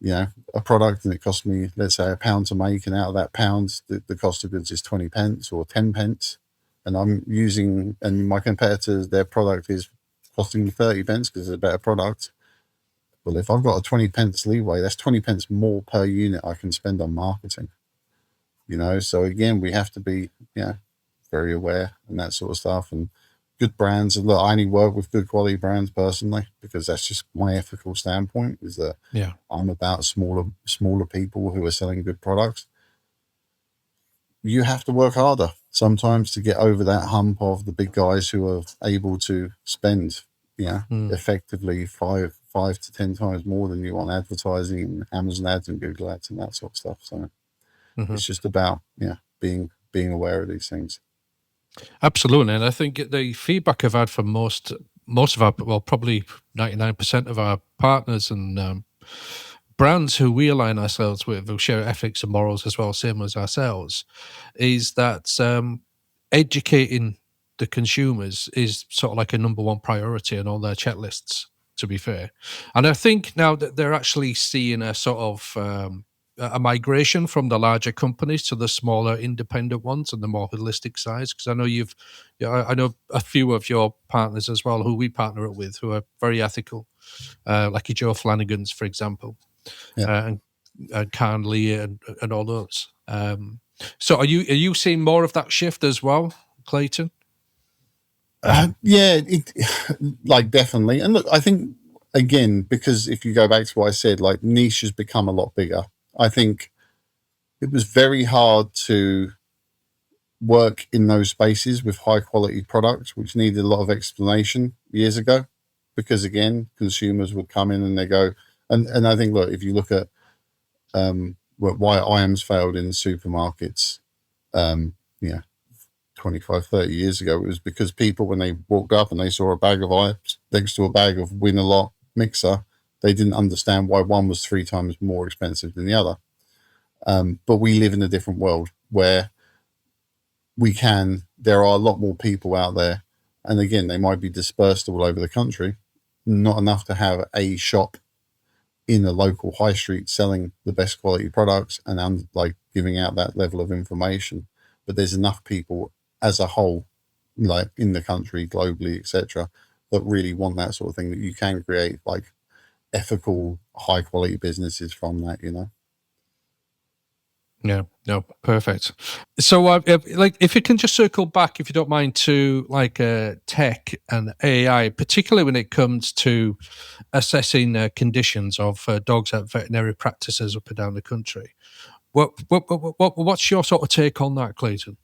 a product and it costs me, let's say, £1 to make, and out of that pound, the cost of goods is 20 pence or 10 pence. And and my competitors, their product is costing me 30 pence because it's a better product. Well, if I've got a 20 pence leeway, that's 20 pence more per unit I can spend on marketing. So again, we have to be, very aware and that sort of stuff. And good brands, and look, I only work with good quality brands personally, because that's just my ethical standpoint, is that I'm about smaller people who are selling good products. You have to work harder sometimes to get over that hump of the big guys who are able to spend, effectively 5 to 10 times more than you on advertising and Amazon ads and Google ads and that sort of stuff. So it's just about being aware of these things. Absolutely. And I think the feedback I've had from most of our, well, probably 99% of our partners and brands who we align ourselves with, who share ethics and morals as well, same as ourselves, is that educating the consumers is sort of like a number one priority on all their checklists, to be fair. And I think now that they're actually seeing a sort of a migration from the larger companies to the smaller independent ones and the more holistic sides. Because I know I know a few of your partners as well who we partner up with who are very ethical, like your Joe Flanagan's, for example, and Carnley and all those. So are you seeing more of that shift as well, Clayton? Yeah, like definitely. And look, I think again, because if you go back to what I said, like niche has become a lot bigger. I think it was very hard to work in those spaces with high quality products, which needed a lot of explanation years ago, because again, consumers would come in and they go, and I think, look, if you look at why IAMS failed in supermarkets, yeah, 25, 30 years ago, it was because people, when they walked up and they saw a bag of IAMS next to a bag of Win-A-Lot mixer, they didn't understand why one was 3 times more expensive than the other. But we live in a different world where there are a lot more people out there. And again, they might be dispersed all over the country, not enough to have a shop in a local high street selling the best quality products and like giving out that level of information. But there's enough people as a whole, like in the country, globally, etc., that really want that sort of thing, that you can create like ethical, high quality businesses from that, you know? Yeah, no, perfect. So, like, if you can just circle back, if you don't mind, to like tech and AI, particularly when it comes to assessing conditions of dogs at veterinary practices up and down the country. What's your sort of take on that, Clayton?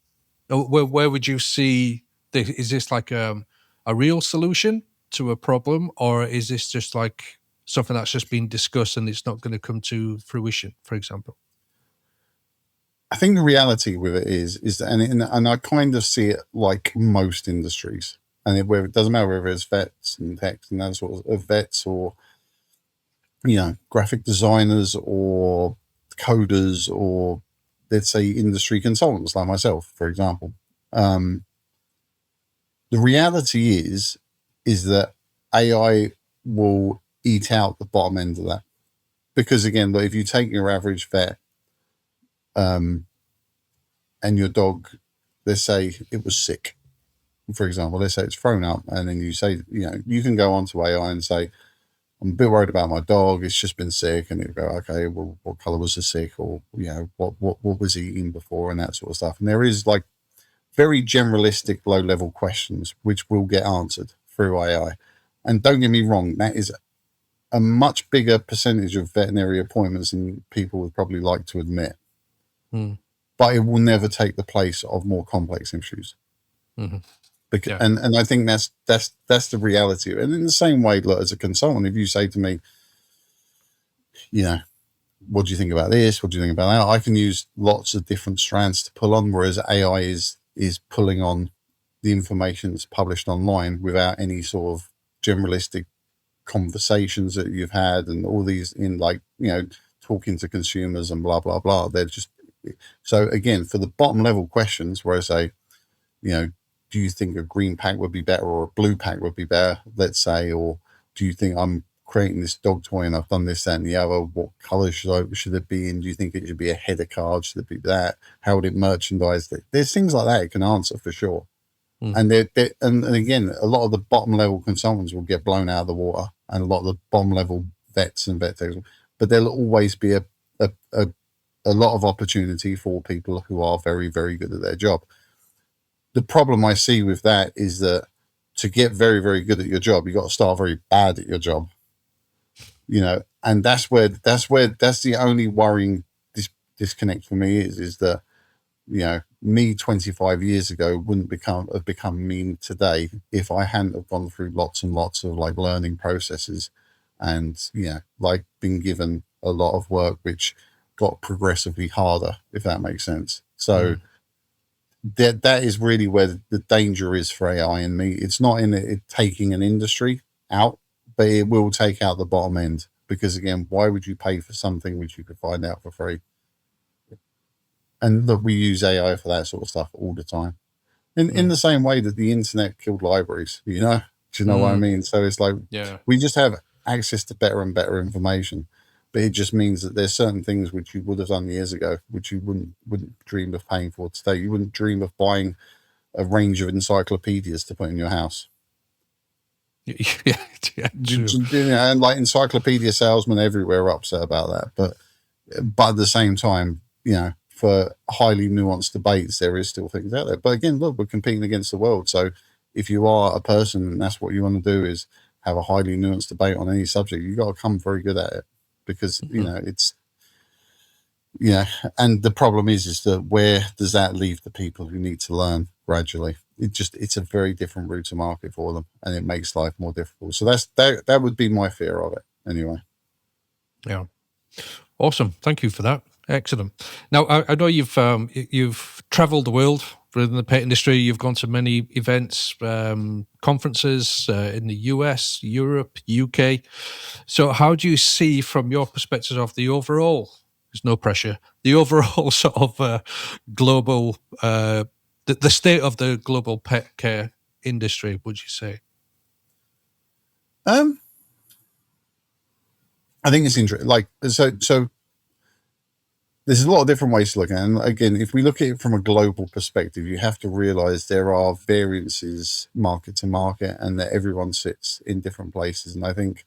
Where would you see this? Is this like a real solution to a problem, or is this just like something that's just been discussed and it's not going to come to fruition, for example? I think the reality with it is that, and I kind of see it like most industries, and it doesn't matter whether it's vets and techs and that sort of vets, or graphic designers or coders, or let's say industry consultants like myself, for example. The reality is that AI will eat out the bottom end of that, because again, if you take your average vet, and your dog, let's say it was sick, for example, let's say it's thrown up, and then you say, you can go onto AI and say, I'm a bit worried about my dog, it's just been sick, and it go, okay, well, what color was the sick, or what was he eating before, and that sort of stuff. And there is like very generalistic, low level questions which will get answered through AI. And don't get me wrong, that is a much bigger percentage of veterinary appointments than people would probably like to admit. But it will never take the place of more complex issues. Mm-hmm. And I think that's the reality. And in the same way, look, as a consultant, if you say to me, what do you think about this? What do you think about that? I can use lots of different strands to pull on, whereas AI is pulling on the information that's published online without any sort of generalistic conversations that you've had, and all these in talking to consumers and blah, blah, blah. They're just, so again, for the bottom level questions where I say, do you think a green pack would be better or a blue pack would be better, let's say, or do you think I'm creating this dog toy and I've done this, that, and the other, what color should it be in? Do you think it should be a header card? Should it be that? How would it merchandise? There's things like that it can answer for sure. And and again, a lot of the bottom level consultants will get blown out of the water, and a lot of the bottom level vets and vet techs, but there'll always be a lot of opportunity for people who are very, very good at their job. The problem I see with that is that to get very, very good at your job, you got to start very bad at your job, and that's the only worrying disconnect for me is that, me 25 years ago wouldn't have become me today if I hadn't have gone through lots and lots of like learning processes and, like been given a lot of work, which got progressively harder, if that makes sense. So that is really where the danger is for AI and me. It's not in it taking an industry out, but it will take out the bottom end, because again, why would you pay for something which you could find out for free? And look, we use AI for that sort of stuff all the time. In the same way that the internet killed libraries, do you know what I mean? So it's like, we just have access to better and better information, but it just means that there's certain things which you would have done years ago, which you wouldn't dream of paying for today. You wouldn't dream of buying a range of encyclopedias to put in your house. Yeah, true. And like encyclopedia salesmen everywhere are upset about that, but at the same time, for highly nuanced debates, there is still things out there. But again, look, we're competing against the world, so if you are a person and that's what you want to do is have a highly nuanced debate on any subject, you got to come very good at it, because it's and the problem is that where does that leave the people who need to learn gradually? It's a very different route to market for them, and it makes life more difficult. So that would be my fear of it anyway. Yeah. Awesome. Thank you for that. Excellent. Now, I know you've traveled the world within the pet industry. You've gone to many events, conferences in the US, Europe, UK. So how do you see, from your perspective, of the overall, there's no pressure, the overall sort of global, the state of the global pet care industry, would you say? I think it's interesting. Like, so there's a lot of different ways to look at it. And again, if we look at it from a global perspective, you have to realize there are variances market to market, and that everyone sits in different places. And I think,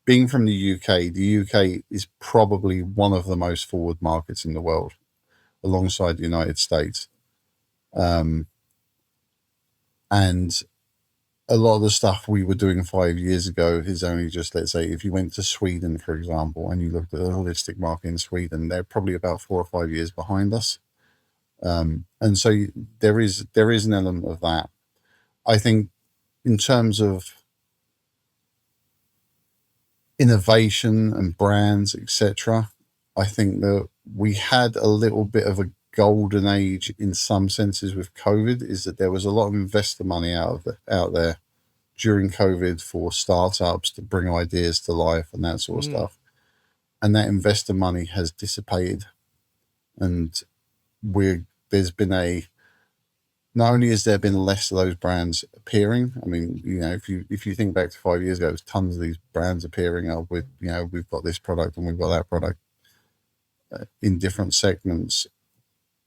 being from the UK is probably one of the most forward markets in the world, alongside the United States. And a lot of the stuff we were doing 5 years ago is only just, let's say, if you went to Sweden, for example, and you looked at the holistic market in Sweden, they're probably about 4 or 5 years behind us. And so there is an element of that. I think in terms of innovation and brands, etc., I think that we had a little bit of a golden age in some senses with COVID, is that there was a lot of investor money out there during COVID for startups to bring ideas to life and that sort of stuff. And that investor money has dissipated. And there's been not only has there been less of those brands appearing, I mean, if you think back to 5 years ago, there's tons of these brands appearing up with, we've got this product and we've got that product in different segments.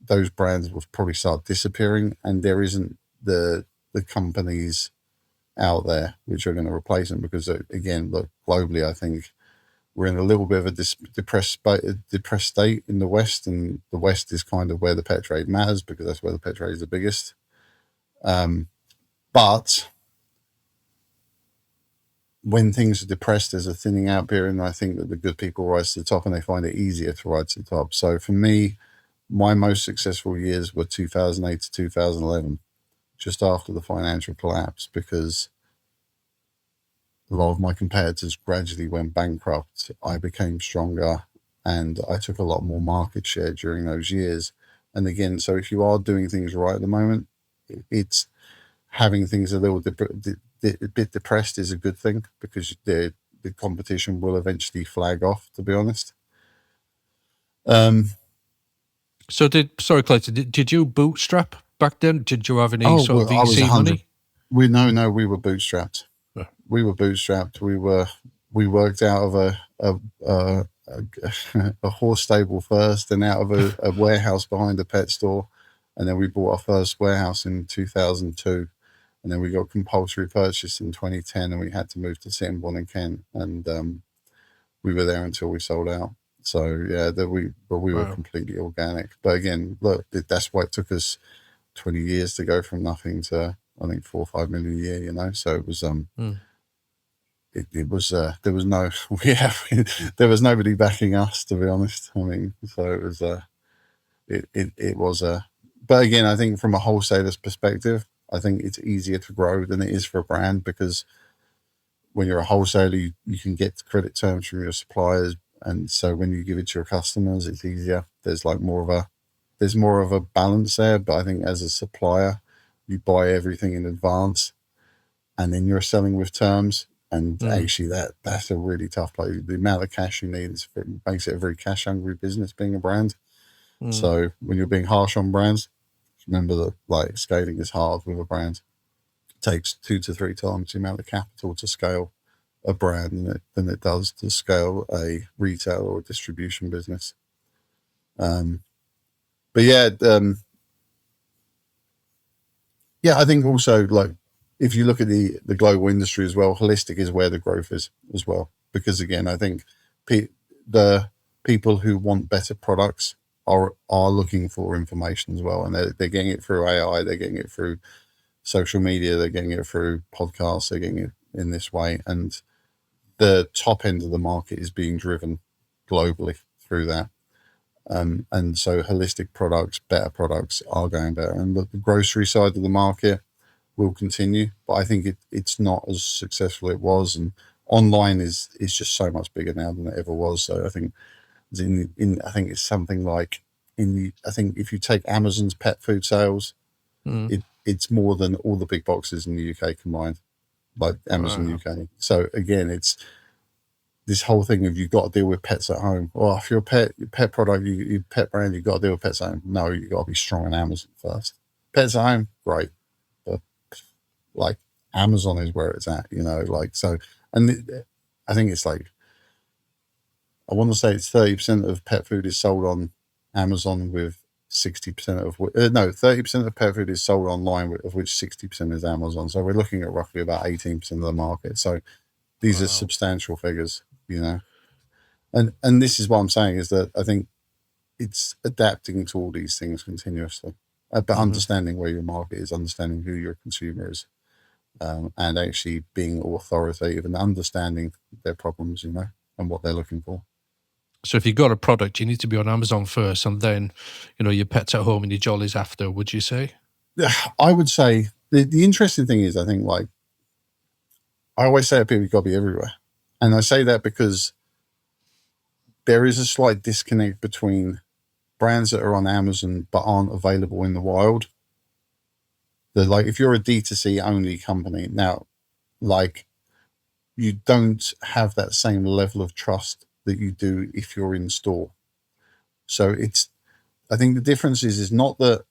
Those brands will probably start disappearing, and there isn't the companies out there which are going to replace them, because again, look, globally, I think we're in a little bit of a depressed state in the West, and the West is kind of where the pet trade matters, because that's where the pet trade is the biggest. But when things are depressed, there's a thinning out period, and I think that the good people rise to the top, and they find it easier to rise to the top. So for me, my most successful years were 2008 to 2011, just after the financial collapse, because a lot of my competitors gradually went bankrupt. I became stronger, and I took a lot more market share during those years. And again, so if you are doing things right at the moment, it's having things a little bit depressed is a good thing, because the competition will eventually flag off, to be honest. Sorry, Clayton, did you bootstrap back then? Did you have any sort of VC money? We were bootstrapped. Yeah. We were bootstrapped. We worked out of a horse stable first, and out of a warehouse behind a pet store, and then we bought our first warehouse in 2002, and then we got compulsory purchase in 2010, and we had to move to Sittingbourne in Kent, and we were there until we sold out. So yeah, we were completely organic. But again, look, that's why it took us 20 years to go from nothing to, I think, 4 or 5 million a year. So it was it was there was no there was nobody backing us, to be honest. I mean, so it was it was but again, I think from a wholesaler's perspective, I think it's easier to grow than it is for a brand, because when you're a wholesaler, you can get credit terms from your suppliers, and so when you give it to your customers, it's easier. There's more of a balance there. But I think as a supplier, you buy everything in advance, and then you're selling with terms. And actually, that's a really tough play. The amount of cash you need makes it a very cash hungry business, being a brand. So when you're being harsh on brands, remember that scaling is hard with a brand. It takes 2 to 3 times the amount of capital to scale a brand than it does to scale a retail or a distribution business. But yeah, I think also, if you look at the global industry as well, holistic is where the growth is as well. Because again, I think the people who want better products are looking for information as well, and they're getting it through AI, they're getting it through social media, they're getting it through podcasts, they're getting it in this way, and the top end of the market is being driven globally through that. And so holistic products, better products are going better. And the grocery side of the market will continue, but I think it's not as successful as it was. And online is just so much bigger now than it ever was. So I think I think it's something like I think if you take Amazon's pet food sales, it's more than all the big boxes in the UK combined, like Amazon UK. So again, it's this whole thing of you've got to deal with pets at home. Well, if you're your pet product, your pet brand, you've got to deal with pets at home. No, you've got to be strong on Amazon first. Pets at home, great. But like Amazon is where it's at, like so. And I think it's like, I want to say it's 30% of pet food is sold on Amazon with 60% of 30% of pet food is sold online, of which 60% is Amazon. So we're looking at roughly about 18% of the market. So these are substantial figures, and this is what I'm saying is that I think it's adapting to all these things continuously, but understanding where your market is, understanding who your consumer is, and actually being authoritative and understanding their problems, and what they're looking for. So if you've got a product, you need to be on Amazon first, and then, your pet's at home and your jollies after, would you say? I would say the interesting thing is, I think, like, I always say to people, you've got to be everywhere. And I say that because there is a slight disconnect between brands that are on Amazon but aren't available in the wild. Like, if you're a D2C only company, now, like, you don't have that same level of trust that you do if you're in store. So I think the difference is not that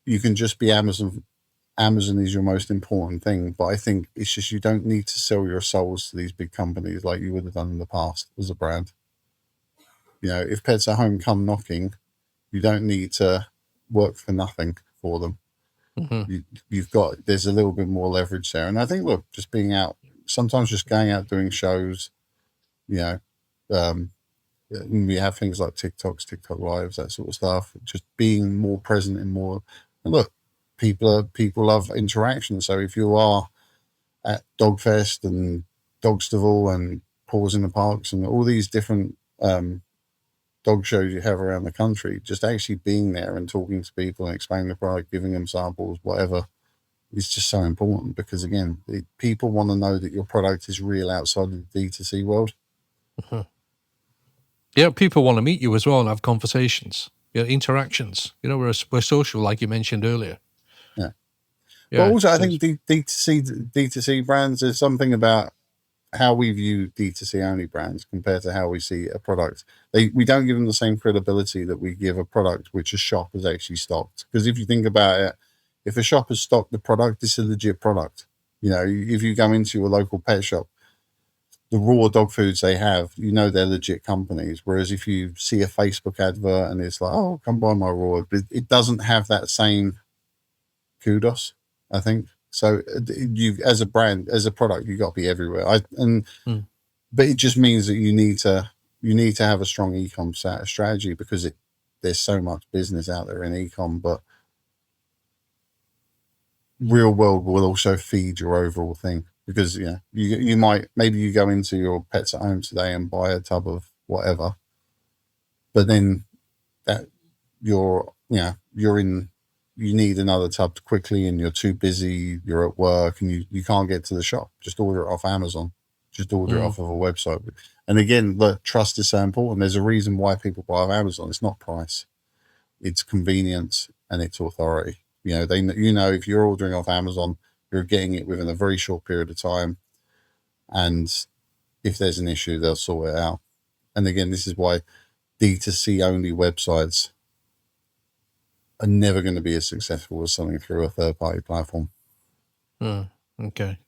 you can just be Amazon is your most important thing, but I think it's just you don't need to sell your souls to these big companies like you would have done in the past as a brand. If Pets at Home come knocking, you don't need to work for nothing for them. There's a little bit more leverage there. And I think, look, just being out, sometimes just going out doing shows, we have things like TikTok Lives, that sort of stuff, just being more present and more, and look, people love interaction. So if you are at Dogfest and Dogstaval and Paws in the Parks and all these different dog shows you have around the country, just actually being there and talking to people and explaining the product, giving them samples, whatever, is just so important, because again, people want to know that your product is real outside of the D2C world. Yeah, people want to meet you as well and have conversations, interactions. We're social, like you mentioned earlier. Yeah. But also, I think D2C brands, there's something about how we view D2C only brands compared to how we see a product. We don't give them the same credibility that we give a product which a shop has actually stocked. Because if you think about it, if a shop has stocked the product, it's a legit product. If you go into your local pet shop, the raw dog foods they have, they're legit companies. Whereas if you see a Facebook advert and it's like, oh, come buy my raw, it doesn't have that same kudos, I think. So you, as a brand, as a product, you've got to be everywhere. But it just means that you need to have a strong e-com strategy, because there's so much business out there in e-com, but real world will also feed your overall thing. Because you might, maybe you go into your Pets at Home today and buy a tub of whatever, but then that you need another tub quickly, and you're too busy, you're at work, and you can't get to the shop. Just order it off Amazon. Just order it off of a website. And again, the trust is so important. There's a reason why people buy off Amazon. It's not price, it's convenience, and it's authority. If you're ordering off Amazon, you're getting it within a very short period of time, and if there's an issue, they'll sort it out. And again, this is why D2C only websites are never going to be as successful as something through a third-party platform. Okay.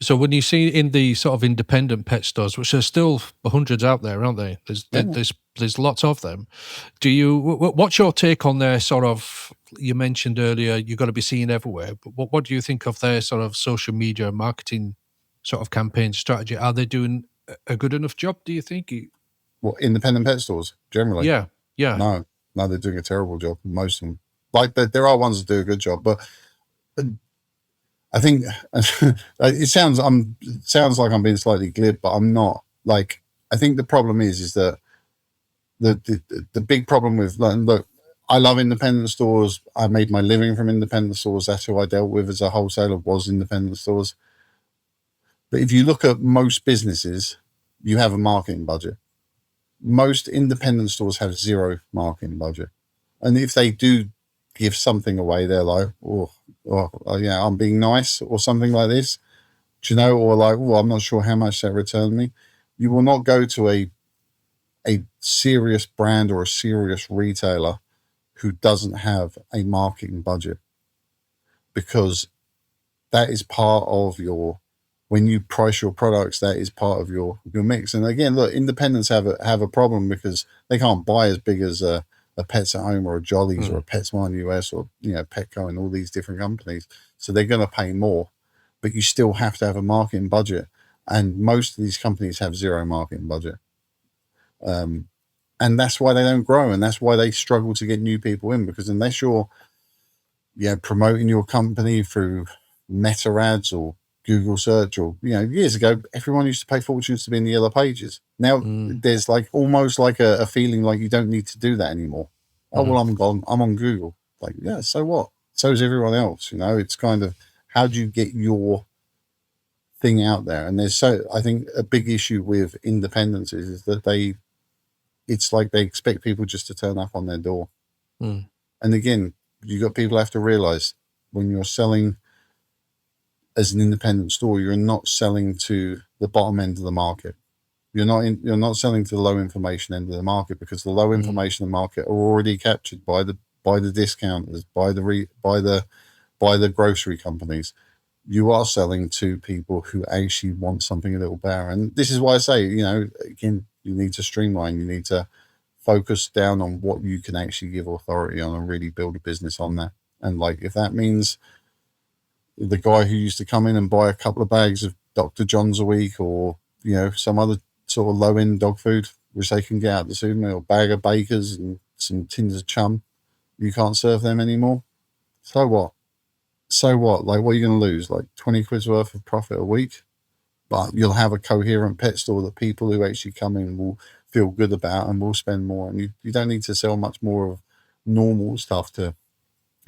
So when you see in the sort of independent pet stores, which are still hundreds out there, aren't they? There's lots of them. What's your take on their sort of, you mentioned earlier, you've got to be seen everywhere, but what do you think of their sort of social media marketing sort of campaign strategy? Are they doing a good enough job, do you think? What, independent pet stores, generally? Yeah. No, they're doing a terrible job, most of them. Like, there are ones that do a good job, but I think sounds like I'm being slightly glib, but I'm not. Like, I think the problem is that the big problem with, look, I love independent stores. I made my living from independent stores. That's who I dealt with as a wholesaler, was independent stores. But if you look at most businesses, you have a marketing budget. Most independent stores have zero marketing budget. And if they do give something away, they're like, oh yeah, I'm being nice or something like this. Do you know? Or like, oh, I'm not sure how much that returned me. You will not go to a serious brand or a serious retailer who doesn't have a marketing budget, because that is part of your, when you price your products, that is part of your mix. And again, look, independents have a problem because they can't buy as big as a Pets at Home or a Jollies or a PetSmart US or, you know, Petco and all these different companies. So they're going to pay more, but you still have to have a marketing budget. And most of these companies have zero marketing budget. And that's why they don't grow, and that's why they struggle to get new people in, because unless you're promoting your company through Meta ads or Google search, or, you know, years ago, everyone used to pay fortunes to be in the yellow pages. Now there's like almost like a feeling like you don't need to do that anymore. Oh, well, I'm on Google. Like, yeah, so what? So is everyone else, you know. It's kind of, how do you get your thing out there? And I think a big issue with independents is that it's like they expect people just to turn up on their door. And again, you got people have to realize, when you're selling as an independent store, you're not selling to the bottom end of the market. You're not selling to the low information end of the market, because the low information market are already captured by the discounters, by the grocery companies. You are selling to people who actually want something a little better. And this is why I say, you know, again, you need to streamline. You need to focus down on what you can actually give authority on and really build a business on that. And like, if that means the guy who used to come in and buy a couple of bags of Dr. John's a week, or, you know, some other sort of low-end dog food, which they can get out the supermarket, or bag of Bakers and some tins of chum, you can't serve them anymore. So what? Like, what are you going to lose? Like 20 quid's worth of profit a week? But you'll have a coherent pet store that people who actually come in will feel good about and will spend more. And you don't need to sell much more of normal stuff to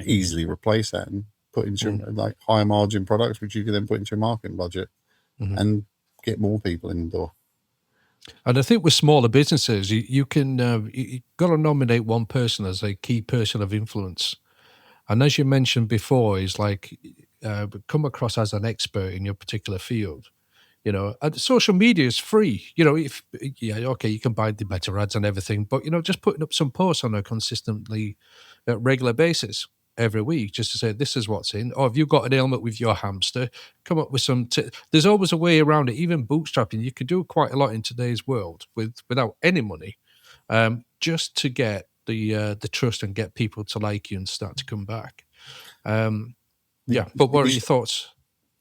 easily replace that and put into like higher margin products, which you can then put into your marketing budget and get more people in the door. And I think with smaller businesses, you can you got to nominate one person as a key person of influence. And as you mentioned before, is like come across as an expert in your particular field. You know, and social media is free. You know, you can buy the better ads and everything, but, you know, just putting up some posts on a consistently regular basis every week, just to say, this is what's in. Or if you've got an ailment with your hamster, come up with some. There's always a way around it. Even bootstrapping, you can do quite a lot in today's world without any money, just to get the trust and get people to like you and start to come back. But what are your thoughts?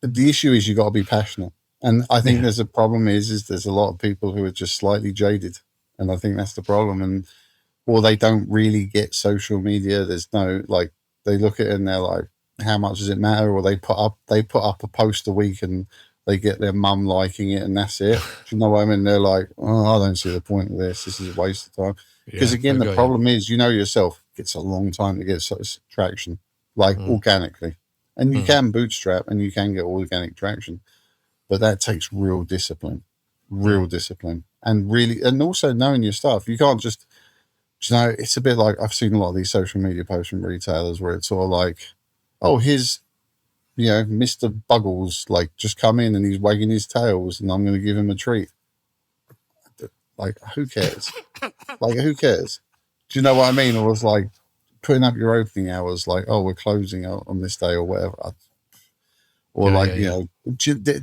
The issue is you got to be passionate. And I think there's a problem is there's a lot of people who are just slightly jaded. And I think that's the problem. Or they don't really get social media. There's no, like, they look at it and they're like, how much does it matter? Or they put up a post a week and they get their mum liking it and that's it. Do you know what I mean? They're like, oh, I don't see the point of this. This is a waste of time. Because again, the problem is, you know yourself, it gets a long time to get such traction, like organically. And you can bootstrap and you can get organic traction. But that takes real discipline, and also knowing your stuff. You can't just, you know, it's a bit like, I've seen a lot of these social media posts from retailers where it's all like, oh, here's, you know, Mr. Buggles, like, just come in and he's wagging his tails and I'm going to give him a treat. Like, who cares? Who cares? Do you know what I mean? Or it's like putting up your opening hours, like, oh, we're closing on this day or whatever. Or you know,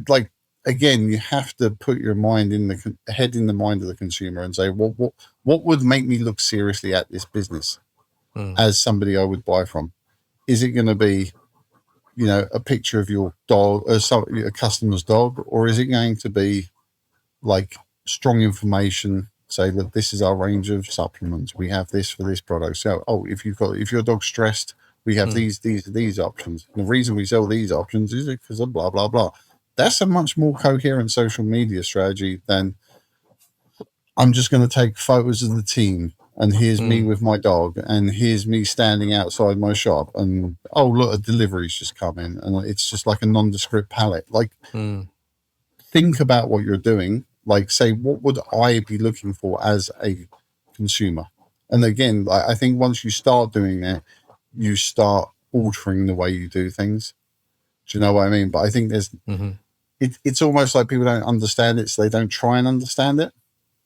like, again, you have to put your mind in the head in the mind of the consumer and say, what would make me look seriously at this business as somebody I would buy from? Is it going to be, you know, a picture of your dog or a customer's dog, or is it going to be like strong information? Say, look, this is our range of supplements. We have this for this product. So, if your dog's stressed, We have these options. And the reason we sell these options is because of blah, blah, blah. That's a much more coherent social media strategy than I'm just going to take photos of the team and here's me with my dog and here's me standing outside my shop and, oh, look, a delivery's just come in. And it's just like a nondescript palette. Like, think about what you're doing. Like, say, what would I be looking for as a consumer? And again, like, I think once you start doing that, you start altering the way you do things. Do you know what I mean? But I think there's, it's almost like people don't understand it, so they don't try and understand it.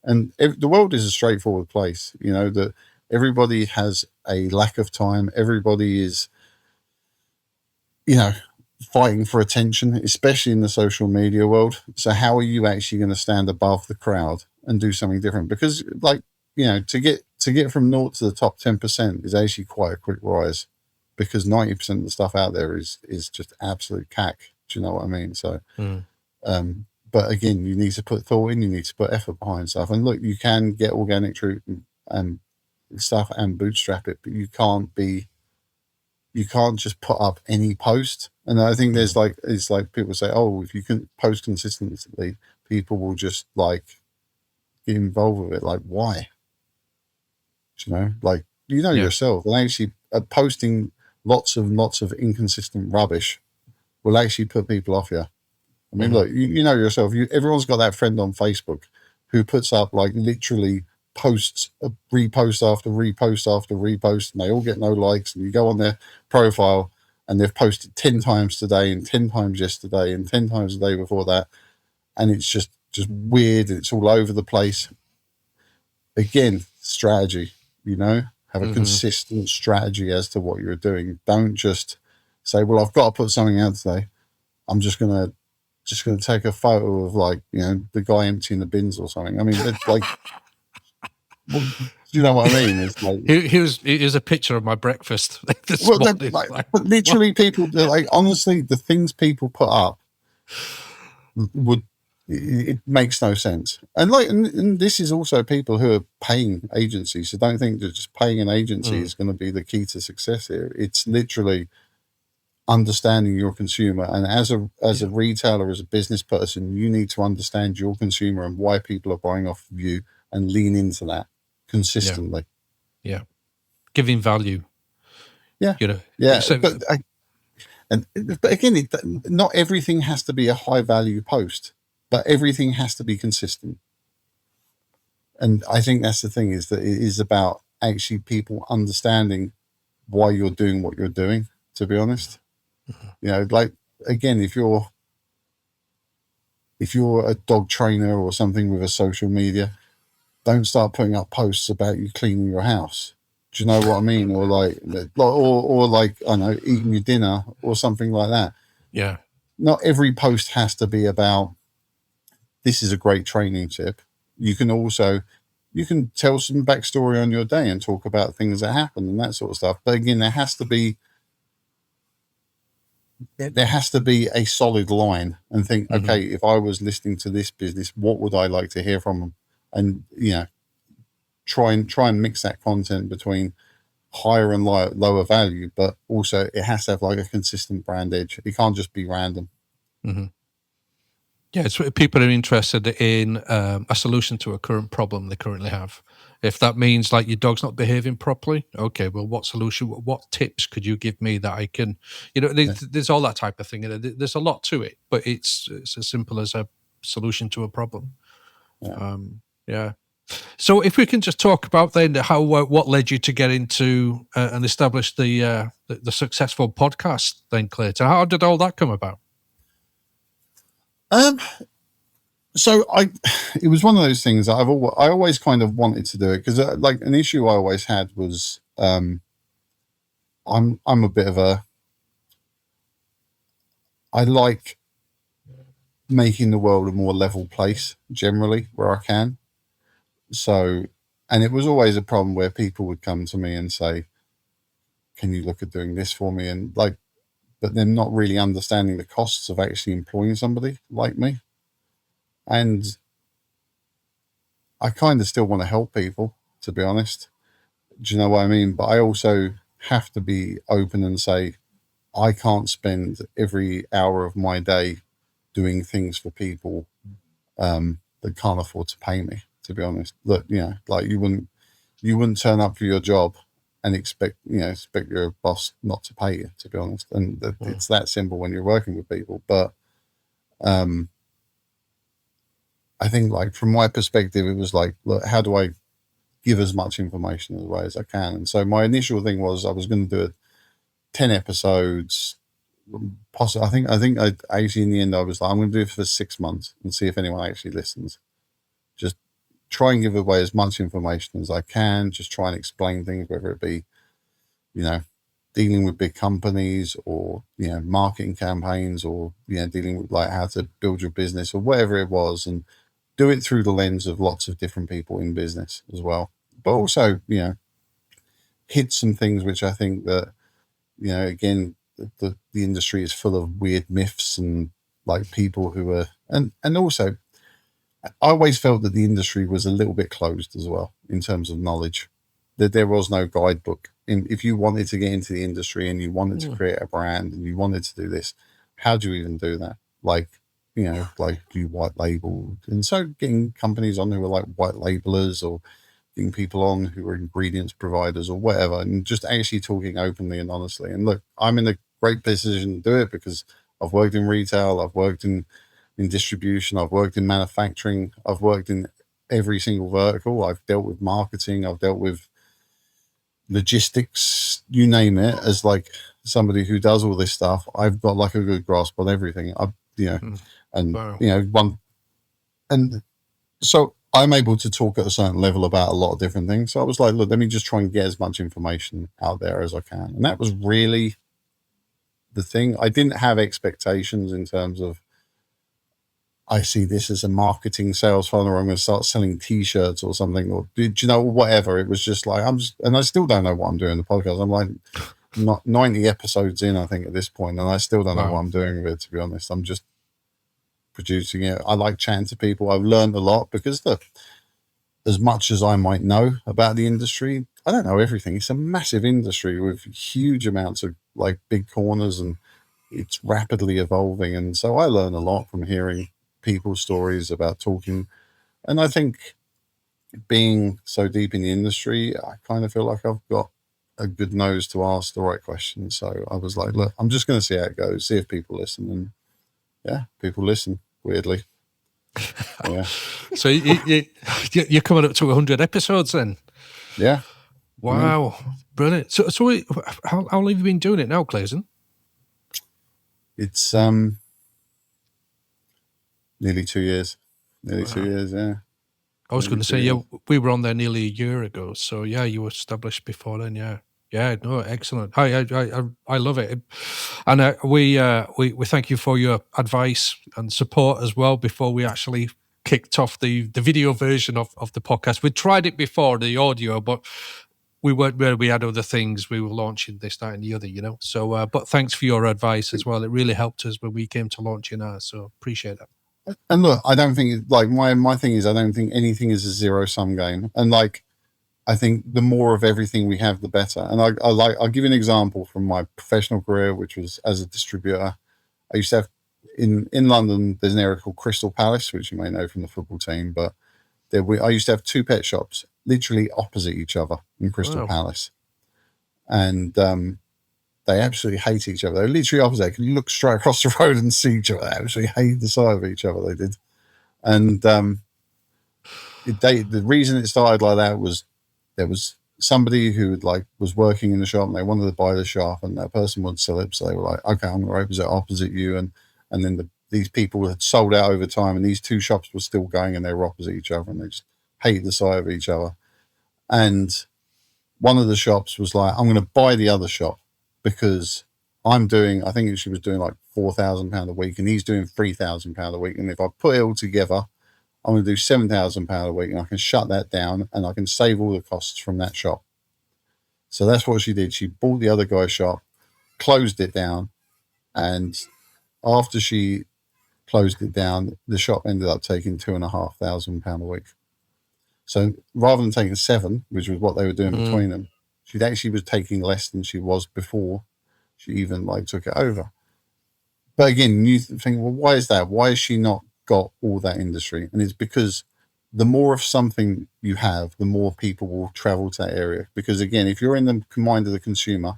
And the world is a straightforward place, you know, that everybody has a lack of time. Everybody is, you know, fighting for attention, especially in the social media world. So how are you actually going to stand above the crowd and do something different? Because, like, you know, to get from 0 to the top 10% is actually quite a quick rise, because 90% of the stuff out there is just absolute cack. Do you know what I mean? So, but again, you need to put thought in, you need to put effort behind stuff. And look, you can get organic truth and stuff and bootstrap it, but you can't just put up any post. And I think it's like people say, oh, if you can post consistently, people will just like get involved with it. Like, why? Do you know, like, you know yourself, and actually posting lots of inconsistent rubbish will actually put people off you. I mean, look, you know yourself. Everyone's got that friend on Facebook who puts up like literally posts, repost after repost after repost, and they all get no likes. And you go on their profile, and they've posted 10 times today, and 10 times yesterday, and 10 times the day before that, and it's just weird. And it's all over the place. Again, strategy. You know, have a consistent strategy as to what you're doing. Don't just say, "Well, I've got to put something out today. I'm just gonna take a photo of, like, you know, the guy emptying the bins or something." I mean, it's like, well, do you know what I mean? It's like, here's a picture of my breakfast this morning. But literally, people, like, honestly, the things people put up it makes no sense. And like, and this is also people who are paying agencies. So don't think that just paying an agency is going to be the key to success here. It's literally understanding your consumer, and as a retailer, as a business person, you need to understand your consumer and why people are buying off of you, and lean into that consistently. Yeah, giving value. Yeah, you know. Yeah, So, but again, not everything has to be a high value post, but everything has to be consistent. And I think that's the thing, is that it is about actually people understanding why you're doing what you're doing. To be honest. You know, like, again, if you're a dog trainer or something with a social media, don't start putting up posts about you cleaning your house. Do you know what I mean? Or like, I don't know, eating your dinner or something like that. Yeah. Not every post has to be about, this is a great training tip. You can tell some backstory on your day and talk about things that happen and that sort of stuff. But again, there has to be a solid line, and think, okay, if I was listening to this business, what would I like to hear from them? And, you know, try and mix that content between higher and lower value, but also it has to have like a consistent brand edge. It can't just be random. Yeah, it's people are interested in a solution to a current problem they currently have. If that means like your dog's not behaving properly, okay, well, what tips could you give me that I can, you know, there's all that type of thing. There's a lot to it, but it's as simple as a solution to a problem. Yeah. So if we can just talk about then how what led you to get into and establish the successful podcast then, Clayton. How did all that come about? So it was one of those things that I always kind of wanted to do it, because like an issue I always had was I'm a bit of I like making the world a more level place generally where I can. So, and it was always a problem where people would come to me and say, "Can you look at doing this for me?" And like, but they're not really understanding the costs of actually employing somebody like me. And I kind of still want to help people, to be honest. Do you know what I mean? But I also have to be open and say, I can't spend every hour of my day doing things for people that can't afford to pay me, to be honest. Look, like you wouldn't turn up for your job and expect your boss not to pay you, to be honest. And it's that simple when you're working with people. But I think, like, from my perspective, it was like, look, how do I give as much information away as I can? And so my initial thing was I was going to do it 10 episodes. Possibly, I think I actually, in the end, I was like, I'm going to do it for 6 months and see if anyone actually listens. Just try and give away as much information as I can. Just try and explain things, whether it be, dealing with big companies or, marketing campaigns or, dealing with like how to build your business or whatever it was, and do it through the lens of lots of different people in business as well. But also, hit some things which I think that, again, the industry is full of weird myths and like people who are, and also I always felt that the industry was a little bit closed as well in terms of knowledge, that there was no guidebook. And if you wanted to get into the industry and you wanted to create a brand and you wanted to do this, how do you even do that? Like, like you white label. And so getting companies on who are like white labelers, or getting people on who are ingredients providers or whatever, and just actually talking openly and honestly. And look, I'm in a great position to do it because I've worked in retail, I've worked in distribution, I've worked in manufacturing, I've worked in every single vertical. I've dealt with marketing, I've dealt with logistics, you name it. As like somebody who does all this stuff, I've got like a good grasp on everything. And so I'm able to talk at a certain level about a lot of different things. So I was like, look, let me just try and get as much information out there as I can. And that was really the thing. I didn't have expectations in terms of, I see this as a marketing sales funnel, or I'm going to start selling t-shirts or something, or whatever. It was just like, and I still don't know what I'm doing in the podcast. I'm like not 90 episodes in, I think, at this point, and I still don't know what I'm doing with it, to be honest. I'm just producing it. I like chatting to people. I've learned a lot because as much as I might know about the industry, I don't know everything. It's a massive industry with huge amounts of like big corners, and it's rapidly evolving. And so I learn a lot from hearing people's stories, about talking. And I think being so deep in the industry, I kind of feel like I've got a good nose to ask the right questions. So I was like, look, I'm just going to see how it goes, see if people listen. And yeah, people listen, weirdly. Yeah. So you're coming up to 100 episodes then? Yeah. Wow. Yeah. Brilliant. So how long have you been doing it now, Clayton? It's nearly 2 years. Nearly 2 years, yeah. I was going to say, we were on there nearly a year ago. So yeah, you were established before then, yeah. Yeah, no, excellent. I love it, and we thank you for your advice and support as well. Before we actually kicked off the video version of the podcast, we tried it before, the audio, but we weren't where we had other things. We were launching this, that, and the other, So, but thanks for your advice as well. It really helped us when we came to launching ours. So appreciate that. And look, I don't think my thing is, I don't think anything is a zero-sum game. And like, I think the more of everything we have, the better. And I'll give you an example from my professional career, which was as a distributor. I used to have in London, there's an area called Crystal Palace, which you may know from the football team, but I used to have two pet shops literally opposite each other in Crystal Palace. And they absolutely hate each other. They're literally opposite. You can look straight across the road and see each other. They absolutely hate the sight of each other. They did. And the reason it started like that was there was somebody who was working in the shop, and they wanted to buy the shop, and that person would sell it. So they were like, okay, I'm going to open it opposite you. And then these people had sold out over time, and these two shops were still going, and they were opposite each other, and they just hated the sight of each other. And one of the shops was like, I'm going to buy the other shop because I think she was doing like £4,000 a week, and he's doing £3,000 a week. And if I put it all together, I'm going to do £7,000 a week, and I can shut that down, and I can save all the costs from that shop. So that's what she did. She bought the other guy's shop, closed it down, and after she closed it down, the shop ended up taking £2,500 a week. So rather than taking 7, which was what they were doing between them, she actually was taking less than she was before she even like took it over. But again, you think, well, why is that? Why has she not got all that industry? And it's because the more of something you have, the more people will travel to that area. Because again, if you're in the mind of the consumer,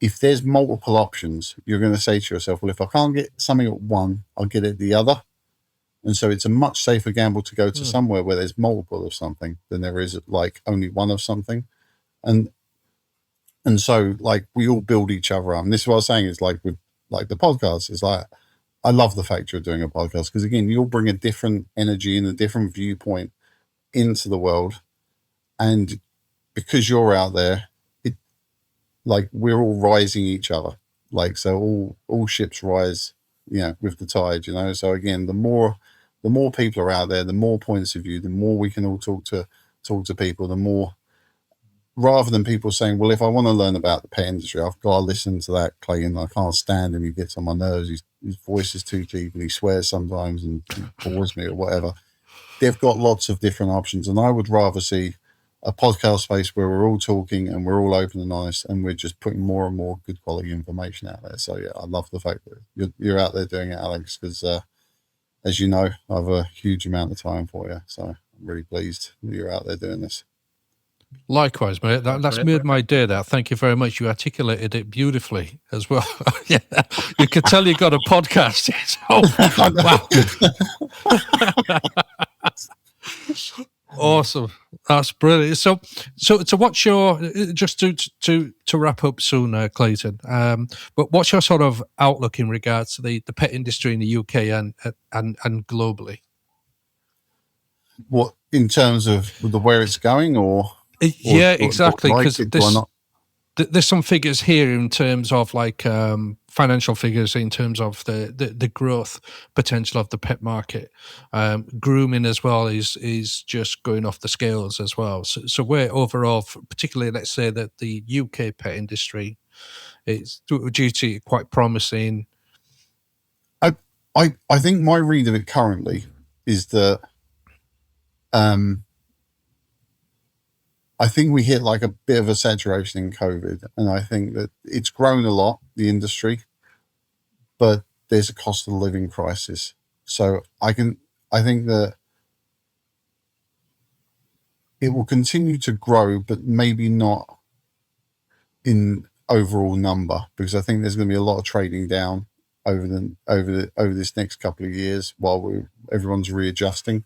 if there's multiple options, you're going to say to yourself, well, if I can't get something at one, I'll get it at the other. And so it's a much safer gamble to go to somewhere where there's multiple of something than there is like only one of something. And so like we all build each other up. And this is what I was saying is like with like the podcast, is like I love the fact you're doing a podcast because again, you'll bring a different energy and a different viewpoint into the world. And because you're out there, it like we're all rising each other. Like so all ships rise, with the tide, So again, the more people are out there, the more points of view, the more we can all talk to people, the more, rather than people saying, well, if I want to learn about the pet industry, I've got to listen to that Clayton. I can't stand him. He gets on my nerves. His voice is too deep and he swears sometimes and bores me or whatever. They've got lots of different options. And I would rather see a podcast space where we're all talking and we're all open and honest and we're just putting more and more good quality information out there. So yeah, I love the fact that you're out there doing it, Alex, because as you know, I have a huge amount of time for you. So I'm really pleased that you're out there doing this. Likewise, mate. That's made my day. That. Thank you very much. You articulated it beautifully as well. Yeah, you could tell you got a podcast. Wow. Awesome. That's brilliant. So what's your, just to wrap up soon, Clayton, but what's your sort of outlook in regards to the pet industry in the UK and globally? What, in terms of where it's going or yeah, exactly. Because there's some figures here in terms of like financial figures in terms of the growth potential of the pet market. Grooming as well is just going off the scales as well. So we're overall, particularly let's say that the UK pet industry is due to quite promising. I think my read of it currently is that I think we hit like a bit of a saturation in COVID, and I think that it's grown a lot, the industry, but there's a cost of living crisis. So I think that it will continue to grow, but maybe not in overall number, because I think there's going to be a lot of trading down over this next couple of years while everyone's readjusting.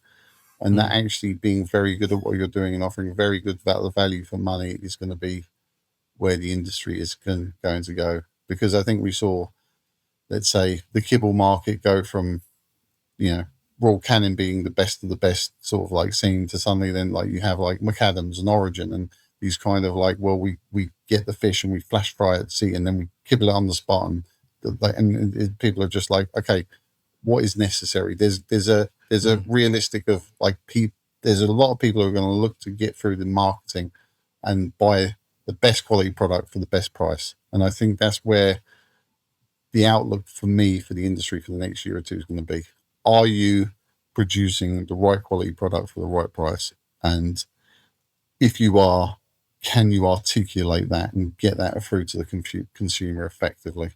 And that actually being very good at what you're doing and offering very good value for money is going to be where the industry is going to go. Because I think we saw, let's say, the kibble market go from, Royal Canin being the best of the best sort of like scene to suddenly then like you have like McAdams and Origin and these kind of like, well, we get the fish and we flash fry it at sea and then we kibble it on the spot and people are just like, okay, what is necessary? There's a realistic of like there's a lot of people who are going to look to get through the marketing and buy the best quality product for the best price. And I think that's where the outlook for me for the industry for the next year or two is going to be. Are you producing the right quality product for the right price? And if you are, can you articulate that and get that through to the consumer effectively?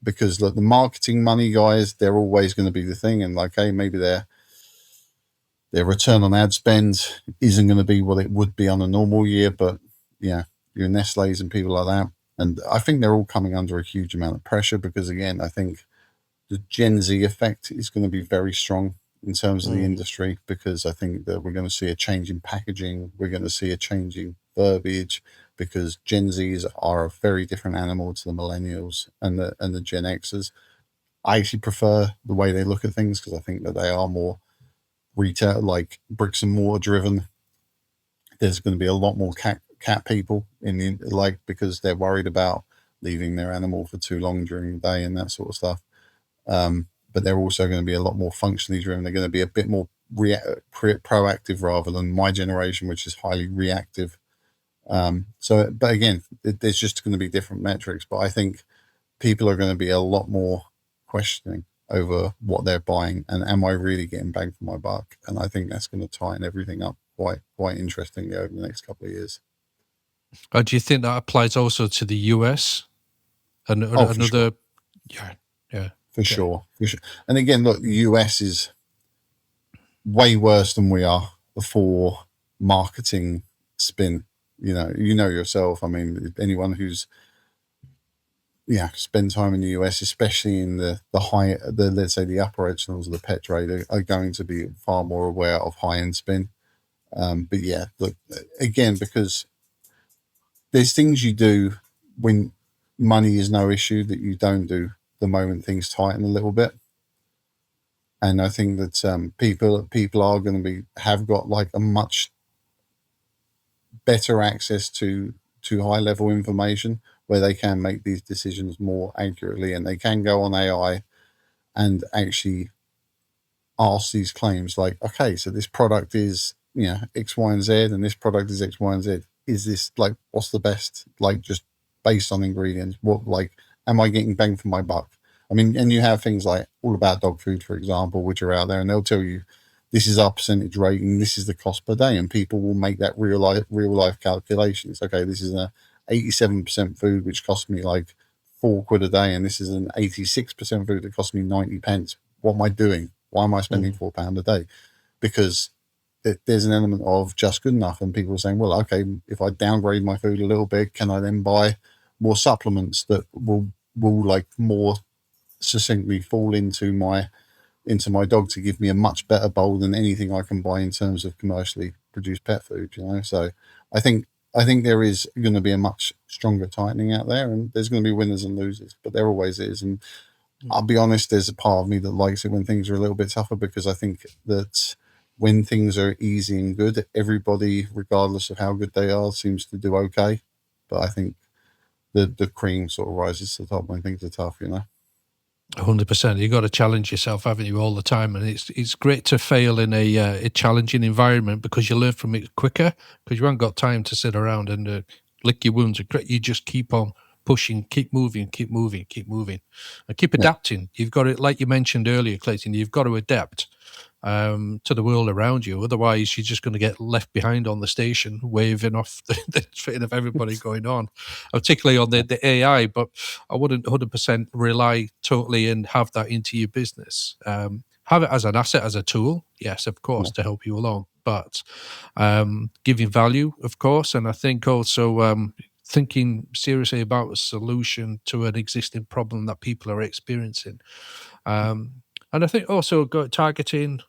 Because look, the marketing money guys, they're always going to be the thing. And like, hey, maybe their return on ad spend isn't going to be what it would be on a normal year. But yeah, your Nestle's and people like that. And I think they're all coming under a huge amount of pressure because, again, I think the Gen Z effect is going to be very strong in terms of the industry, because I think that we're going to see a change in packaging. We're going to see a change in verbiage, because Gen Zs are a very different animal to the millennials and the Gen Xers. I actually prefer the way they look at things because I think that they are more retail, like bricks and mortar driven. There's going to be a lot more cat people because they're worried about leaving their animal for too long during the day and that sort of stuff. But they're also going to be a lot more functionally driven. They're going to be a bit more proactive rather than my generation, which is highly reactive. But again, there's just going to be different metrics. But I think people are going to be a lot more questioning over what they're buying and am I really getting bang for my buck? And I think that's going to tighten everything up quite interestingly over the next couple of years. And do you think that applies also to the US? And Oh, for another, sure. yeah, For sure. And again, look, the US is way worse than we are for marketing spin. You know yourself. I mean, anyone who's spend time in the US, especially in the let's say the upper echelons of the pet trade, are going to be far more aware of high end spin. But yeah, look, again, because there's things you do when money is no issue that you don't do the moment things tighten a little bit. And I think that people are going to have got like a much better access to high level information where they can make these decisions more accurately, and they can go on AI and actually ask these claims like, okay, so this product is X, Y, and Z, and this product is X, Y, and Z. Is this like what's the best? Like just based on ingredients, what like am I getting bang for my buck? I mean, and you have things like All About Dog Food, for example, which are out there, and they'll tell you this is our percentage rating, this is the cost per day, and people will make that real life calculations. Okay, this is a 87% food which costs me like £4 a day, and this is an 86% food that costs me 90 pence. What am I doing? Why am I spending £4 a day? Because there's an element of just good enough, and people are saying, well, okay, if I downgrade my food a little bit, can I then buy more supplements that will like more succinctly fall into my dog to give me a much better bowl than anything I can buy in terms of commercially produced pet food, So I think there is going to be a much stronger tightening out there, and there's going to be winners and losers, but there always is. And I'll be honest, there's a part of me that likes it when things are a little bit tougher, because I think that when things are easy and good, everybody, regardless of how good they are, seems to do okay. But I think the cream sort of rises to the top when things are tough, 100%. You've got to challenge yourself, haven't you, all the time? And it's great to fail in a challenging environment, because you learn from it quicker, because you haven't got time to sit around and lick your wounds. You just keep on pushing, keep moving, and keep adapting. You've got to, like you mentioned earlier, Clayton, you've got to adapt to the world around you. Otherwise, you're just going to get left behind on the station, waving off the train of everybody going on, particularly on the AI. But I wouldn't 100% rely totally and have that into your business. Have it as an asset, as a tool, yes, of course, to help you along, but giving value, of course. And I think also thinking seriously about a solution to an existing problem that people are experiencing. And I think also targeting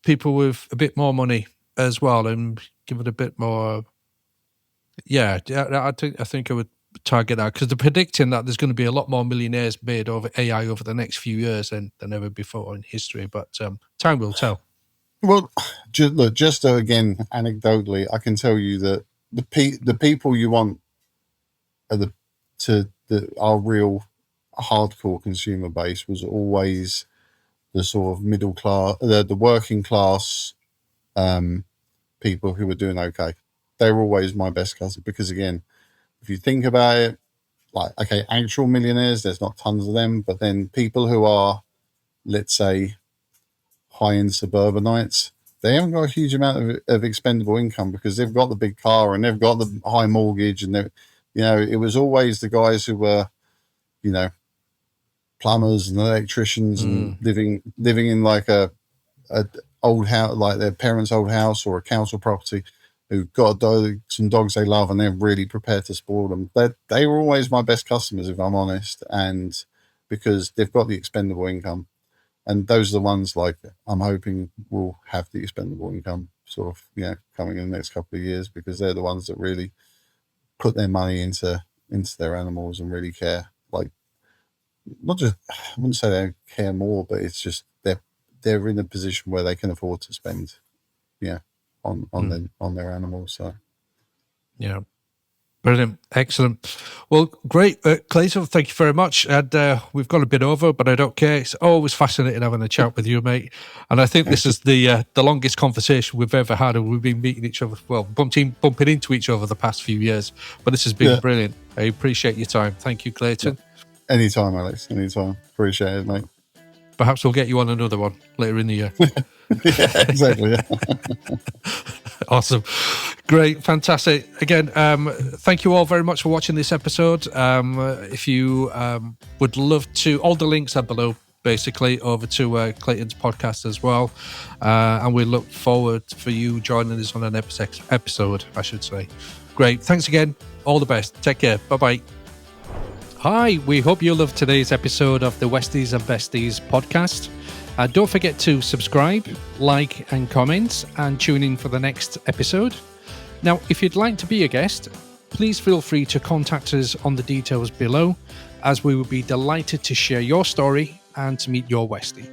people with a bit more money as well, and give it a bit more. Yeah, I think I would target that, because they're predicting that there's going to be a lot more millionaires made over AI over the next few years than ever before in history. But time will tell. Well, just again, anecdotally, I can tell you that the people you want are our real hardcore consumer base was always the sort of middle class, the working class people who were doing okay. They were always my best customer, because again, if you think about it, like, okay, actual millionaires, there's not tons of them, but then people who are, let's say, high-end suburbanites, they haven't got a huge amount of expendable income, because they've got the big car and they've got the high mortgage, and it was always the guys who were, plumbers and electricians and living in like a old house, like their parents' old house or a council property, who've got some dogs they love, and they're really prepared to spoil them. They were always my best customers, if I'm honest, and because they've got the expendable income. And those are the ones, like, I'm hoping will have the expendable income sort of, coming in the next couple of years, because they're the ones that really put their money into their animals and really care. Like, not just, I wouldn't say they care more, but it's just they're in a position where they can afford to spend, on their animals. So, yeah. Brilliant. Excellent. Well, great. Clayton, thank you very much. And we've gone a bit over, but I don't care. It's always fascinating having a chat with you, mate. And I think this is the longest conversation we've ever had, and we've been meeting each other, bumping into each other the past few years. But this has been brilliant. I appreciate your time. Thank you, Clayton. Yeah. Anytime, Alex. Anytime. Appreciate it, mate. Perhaps we'll get you on another one later in the year. Yeah, exactly. Yeah. Awesome. Great. Fantastic. Again, thank you all very much for watching this episode. If you would love to, all the links are below, basically, over to Clayton's podcast as well. And we look forward for you joining us on an episode, I should say. Great. Thanks again. All the best. Take care. Bye-bye. Hi, we hope you loved today's episode of the Westies and Besties podcast. Don't forget to subscribe, like, and comment, and tune in for the next episode. Now, if you'd like to be a guest, please feel free to contact us on the details below, as we would be delighted to share your story and to meet your Westie.